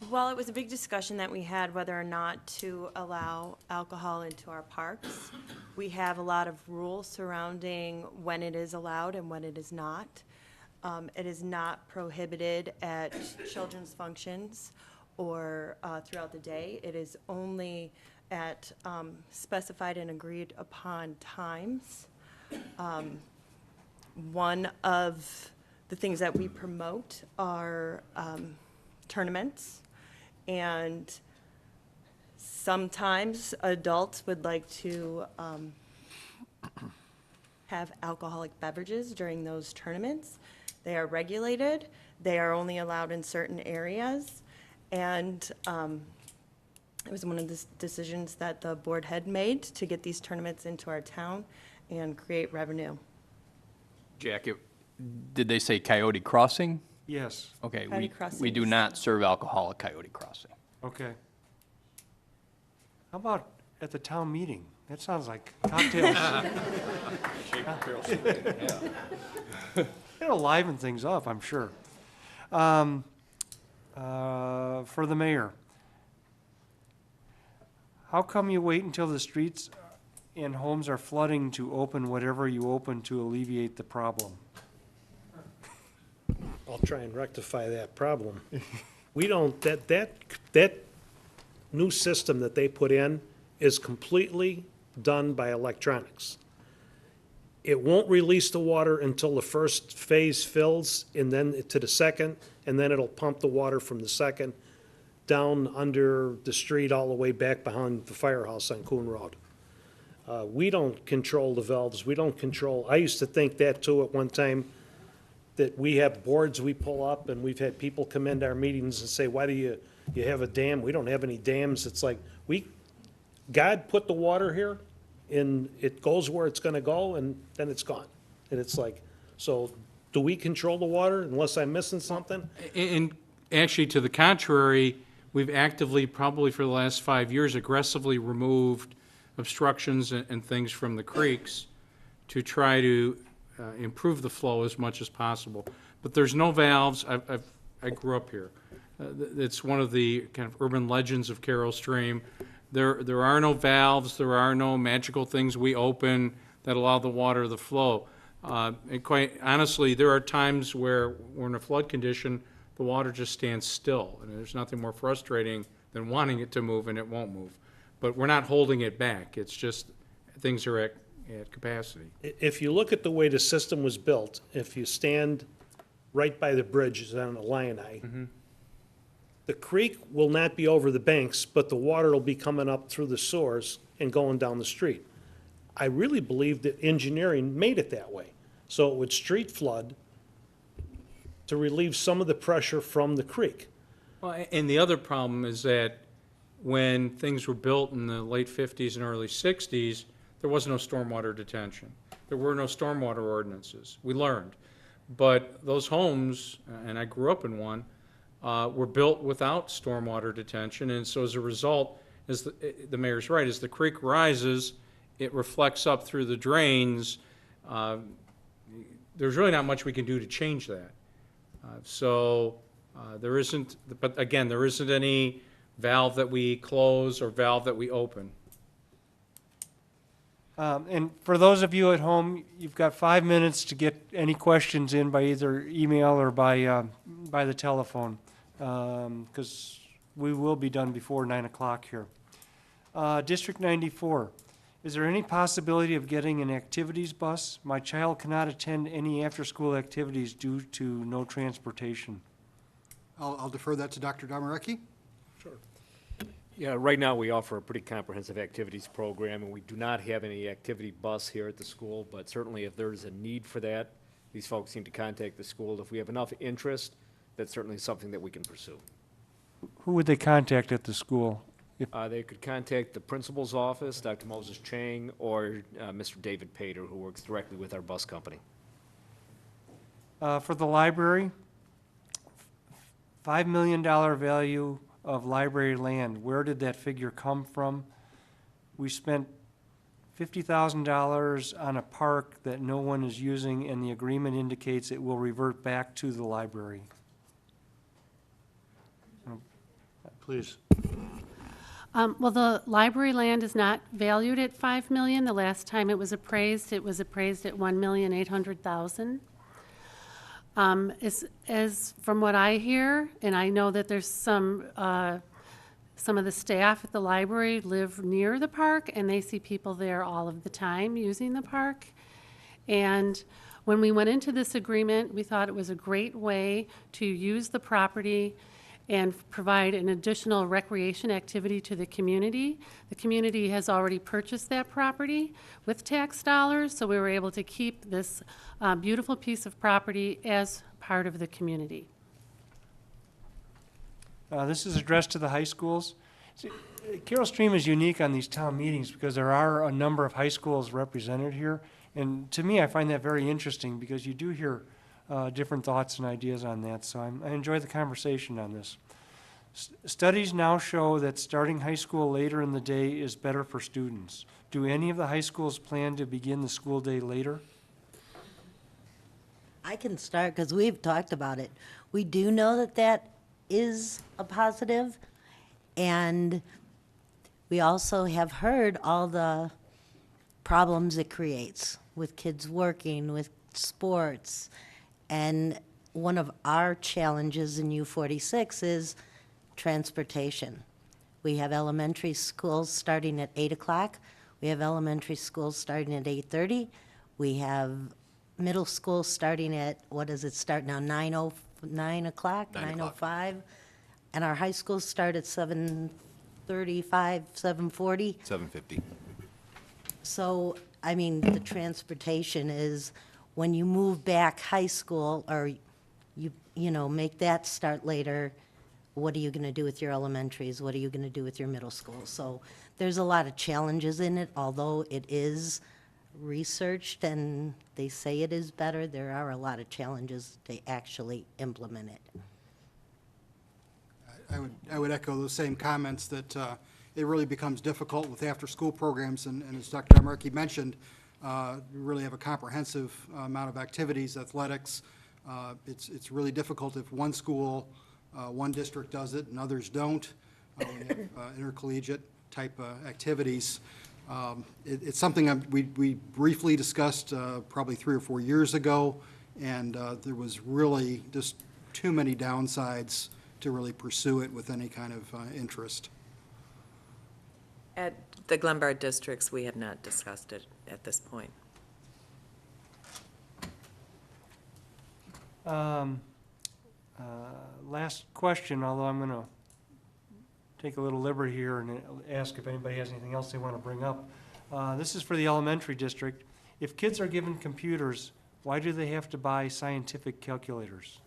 Well, it was a big discussion that we had whether or not to allow alcohol into our parks. We have a lot of rules surrounding when it is allowed and when it is not. It is not prohibited at children's functions or throughout the day. It is only at specified and agreed upon times. One of the things that we promote are tournaments. And sometimes adults would like to have alcoholic beverages during those tournaments. They are regulated. They are only allowed in certain areas. And it was one of the decisions that the board had made to get these tournaments into our town and create revenue. Jack, did they say Coyote Crossing? Yes. Okay, Coyote we Crossing do is- not serve alcohol at Coyote Crossing. Okay. How about at the town meeting? That sounds like cocktails. It'll liven things up, I'm sure. For the mayor, how come you wait until the streets and homes are flooding to open whatever you open to alleviate the problem? I'll try and rectify that problem. We don't, that new system that they put in is completely done by electronics. It won't release the water until the first phase fills, and then to the second, and then it'll pump the water from the second down under the street all the way back behind the firehouse on Coon Road. We don't control the valves, we don't control, I used to think that too at one time, that we have boards we pull up, and we've had people come into our meetings and say, why do you have a dam? We don't have any dams. It's like, God put the water here, and it goes where it's gonna go, and then it's gone. And it's like, so do we control the water unless I'm missing something? And actually, to the contrary, we've actively, probably for the last 5 years, aggressively removed obstructions and things from the creeks to try to improve the flow as much as possible. But there's no valves. I grew up here. It's one of the kind of urban legends of Carroll Stream. There are no valves. There are no magical things we open that allow the water to flow. And quite honestly, there are times where we're in a flood condition, the water just stands still. And there's nothing more frustrating than wanting it to move and it won't move. But we're not holding it back. It's just things are at capacity. If you look at the way the system was built, if you stand right by the bridge on Illini, the creek will not be over the banks, but the water will be coming up through the sewers and going down the street. I really believe that engineering made it that way, so it would street flood to relieve some of the pressure from the creek. Well, and the other problem is that when things were built in the late 50s and early 60s, there was no stormwater detention. There were no stormwater ordinances. We learned. But those homes, and I grew up in one, were built without stormwater detention, and so as a result, as the mayor's right, as the creek rises, it reflects up through the drains. There's really not much we can do to change that. There isn't, but again, there isn't any valve that we close or valve that we open. And for those of you at home, you've got 5 minutes to get any questions in by either email or by the telephone, because we will be done before 9 o'clock here. District 94, is there any possibility of getting an activities bus? My child cannot attend any after-school activities due to no transportation. I'll defer that to Dr. Domareki. Yeah, right now we offer a pretty comprehensive activities program, and we do not have any activity bus here at the school, but certainly if there's a need for that, these folks seem to contact the school. If we have enough interest, that's certainly something that we can pursue. Who would they contact at the school? They could contact the principal's office, Dr. Moses Chang, or Mr. David Pater, who works directly with our bus company. For the library, $5 million value of library land. Where did that figure come from? We spent $50,000 on a park that no one is using, and the agreement indicates it will revert back to the library. Please. Well, the library land is not valued at $5 million. The last time it was appraised at $1,800,000. As from what I hear, and I know that there's some of the staff at the library live near the park, and they see people there all of the time using the park. And when we went into this agreement, we thought it was a great way to use the property and provide an additional recreation activity to the community. The community has already purchased that property with tax dollars, so we were able to keep this beautiful piece of property as part of the community. This is addressed to the high schools. See, Carroll Stream is unique on these town meetings because there are a number of high schools represented here. And to me, I find that very interesting because you do hear different thoughts and ideas on that. So I enjoy the conversation on this. Studies now show that starting high school later in the day is better for students. Do any of the high schools plan to begin the school day later? I can start because we've talked about it. We do know that that is a positive, and we also have heard all the problems it creates with kids working, with sports, and one of our challenges in U46 is transportation. We have elementary schools starting at 8 o'clock. We have elementary schools starting at 8:30. We have middle school starting at, what does it start now, 9 o'clock, 9:05? And our high schools start at 7:35, 7:40. 7:50. So, I mean, the transportation is, when you move back high school, or you know, make that start later, what are you gonna do with your elementaries? What are you gonna do with your middle schools? So there's a lot of challenges in it, although it is researched and they say it is better, there are a lot of challenges to actually implement it. I would echo those same comments that it really becomes difficult with after-school programs, and as Dr. Domareki mentioned, we really have a comprehensive amount of activities, athletics. It's really difficult if one school, one district does it and others don't. We have intercollegiate type activities. It's something we briefly discussed probably 3 or 4 years ago, and there was really just too many downsides to really pursue it with any kind of interest. At the Glenbard districts, we have not discussed it at this point. Last question, although I'm going to take a little liberty here and ask if anybody has anything else they want to bring up. This is for the elementary district. If kids are given computers, why do they have to buy scientific calculators?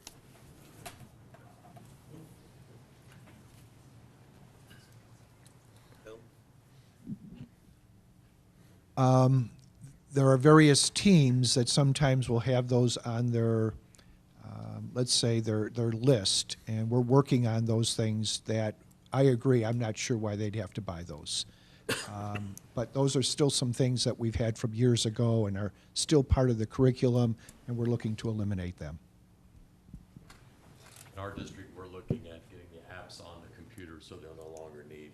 There are various teams that sometimes will have those on their, let's say, their list, and we're working on those things that, I agree, I'm not sure why they'd have to buy those. But those are still some things that we've had from years ago and are still part of the curriculum, and we're looking to eliminate them. In our district, we're looking at getting the apps on the computer so they'll no longer need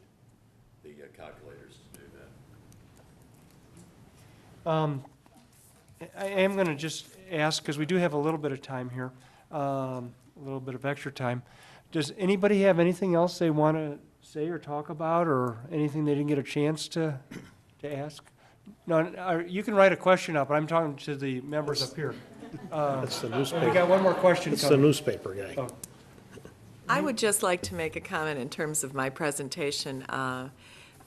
the calculators to do that. I am going to just ask, because we do have a little bit of time here, a little bit of extra time. Does anybody have anything else they want to say or talk about, or anything they didn't get a chance to ask? No, you can write a question up, but I'm talking to the members up here. That's the newspaper. We got one more question It's the coming. newspaper guy. Oh. I would just like to make a comment in terms of my presentation.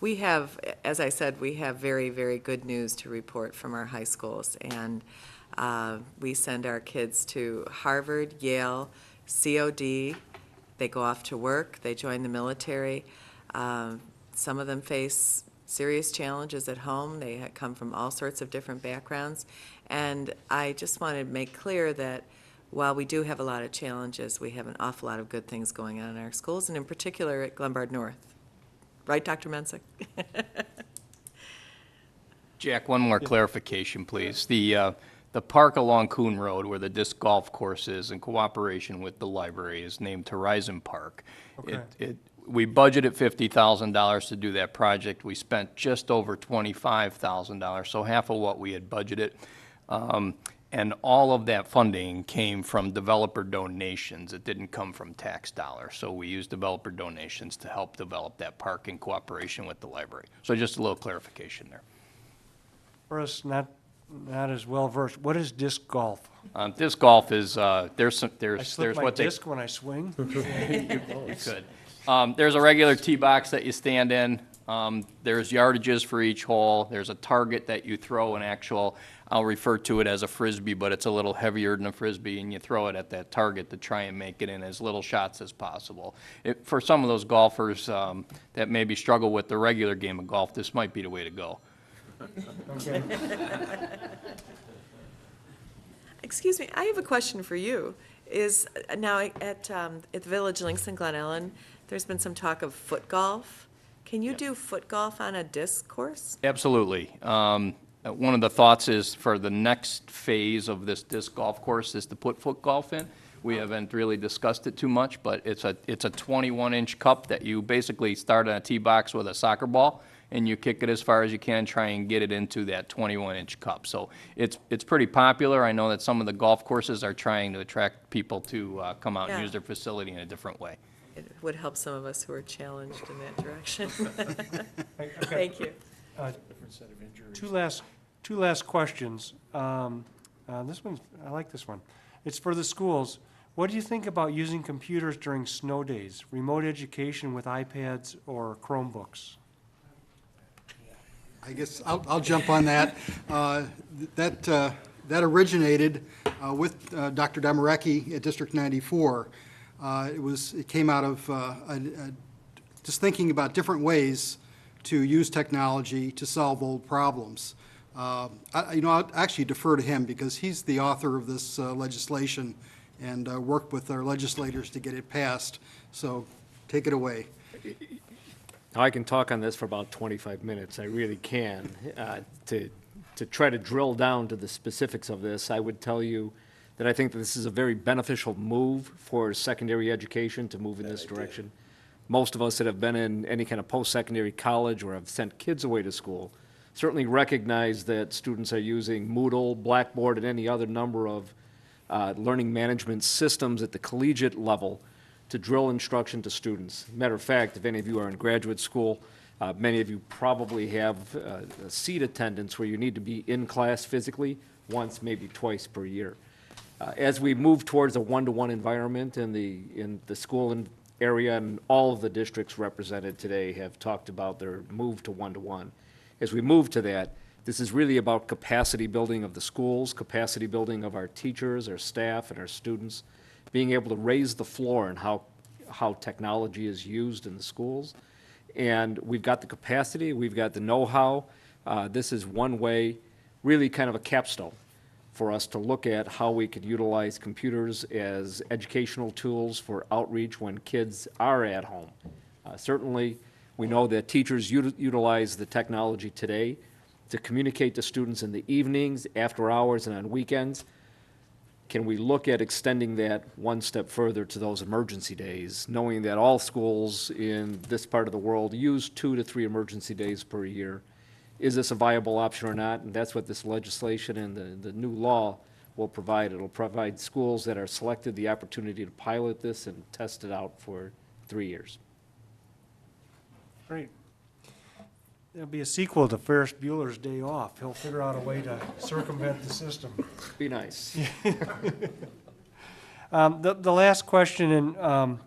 We have, as I said, we have very, very good news to report from our high schools. And we send our kids to Harvard, Yale, COD. They go off to work. They join the military. Some of them face serious challenges at home. They come from all sorts of different backgrounds. And I just want to make clear that while we do have a lot of challenges, we have an awful lot of good things going on in our schools, and in particular at Glenbard North. Right, Dr. Mensick? Jack, one more clarification, please. The park along Coon Road where the disc golf course is, in cooperation with the library, is named Horizon Park. Okay. We budgeted $50,000 to do that project. We spent just over $25,000, so half of what we had budgeted. And all of that funding came from developer donations. It didn't come from tax dollars. So we used developer donations to help develop that park in cooperation with the library. So just a little clarification there. For us, not as well versed, what is disc golf? Disc golf is, there's I slip my what they. disc when I swing? You could. There's a regular tee box that you stand in. There's yardages for each hole. There's a target that you throw an actual, I'll refer to it as a Frisbee, but it's a little heavier than a Frisbee, and you throw it at that target to try and make it in as little shots as possible. For some of those golfers that maybe struggle with the regular game of golf, this might be the way to go. Okay. Excuse me, I have a question for you. Is, now at the Village Links in Glen Ellen, there's been some talk of foot golf. Can you do foot golf on a disc course? Absolutely. One of the thoughts is for the next phase of this disc golf course is to put foot golf in. We haven't really discussed it too much, but it's a 21-inch cup that you basically start on a tee box with a soccer ball, and you kick it as far as you can, try and get it into that 21-inch cup. So it's pretty popular. I know that some of the golf courses are trying to attract people to come out and use their facility in a different way. It would help some of us who are challenged in that direction. Thank you. Two last questions. This one's, I like this one. It's for the schools. What do you think about using computers during snow days, remote education with iPads or Chromebooks? I guess I'll jump on that. That originated with Dr. Domarecki at District 94. It came out of just thinking about different ways to use technology to solve old problems. I'll actually defer to him because he's the author of this legislation and worked with our legislators to get it passed. So take it away. I can talk on this for about 25 minutes. I really can. To try to drill down to the specifics of this, I would tell you that I think that this is a very beneficial move for secondary education to move in this direction. Most of us that have been in any kind of post-secondary college or have sent kids away to school certainly recognize that students are using Moodle, Blackboard, and any other number of learning management systems at the collegiate level to drill instruction to students. Matter of fact, if any of you are in graduate school, many of you probably have a seat attendance where you need to be in class physically once, maybe twice per year. As we move towards a one-to-one environment in the school area, and all of the districts represented today have talked about their move to one-to-one. As we move to that, this is really about capacity building of the schools, capacity building of our teachers, our staff, and our students, being able to raise the floor in how technology is used in the schools. And we've got the capacity, we've got the know-how, This is one way, really kind of a capstone for us to look at how we could utilize computers as educational tools for outreach when kids are at home. Certainly, we know that teachers utilize the technology today to communicate to students in the evenings, after hours, and on weekends. Can we look at extending that one step further to those emergency days, knowing that all schools in this part of the world use 2 to 3 emergency days per year? Is this a viable option or not? And that's what this legislation and the new law will provide. It'll provide schools that are selected the opportunity to pilot this and test it out for 3 years. Great. There'll be a sequel to Ferris Bueller's Day Off. He'll figure out a way to circumvent the system. Be nice. The last question, and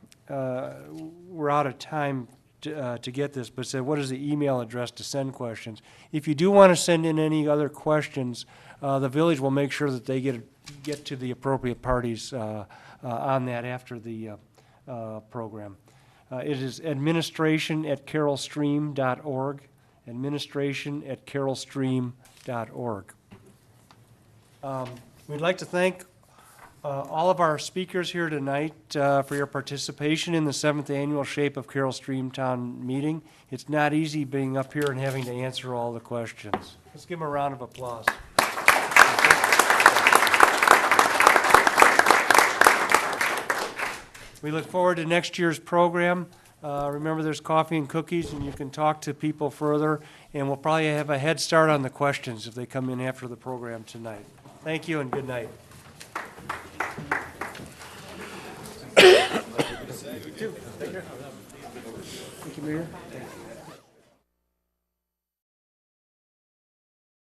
we're out of time to get this, but said, what is the email address to send questions? If you do want to send in any other questions, the village will make sure that they get to the appropriate parties on that after the program. It is administration@carrollstream.org, administration@carrollstream.org. We'd like to thank all of our speakers here tonight for your participation in the 7th Annual Shape of Carroll Stream Town meeting. It's not easy being up here and having to answer all the questions. Let's give them a round of applause. We look forward to next year's program. Remember, there's coffee and cookies, and you can talk to people further, and we'll probably have a head start on the questions if they come in after the program tonight. Thank you and good night. Thank you, Mayor.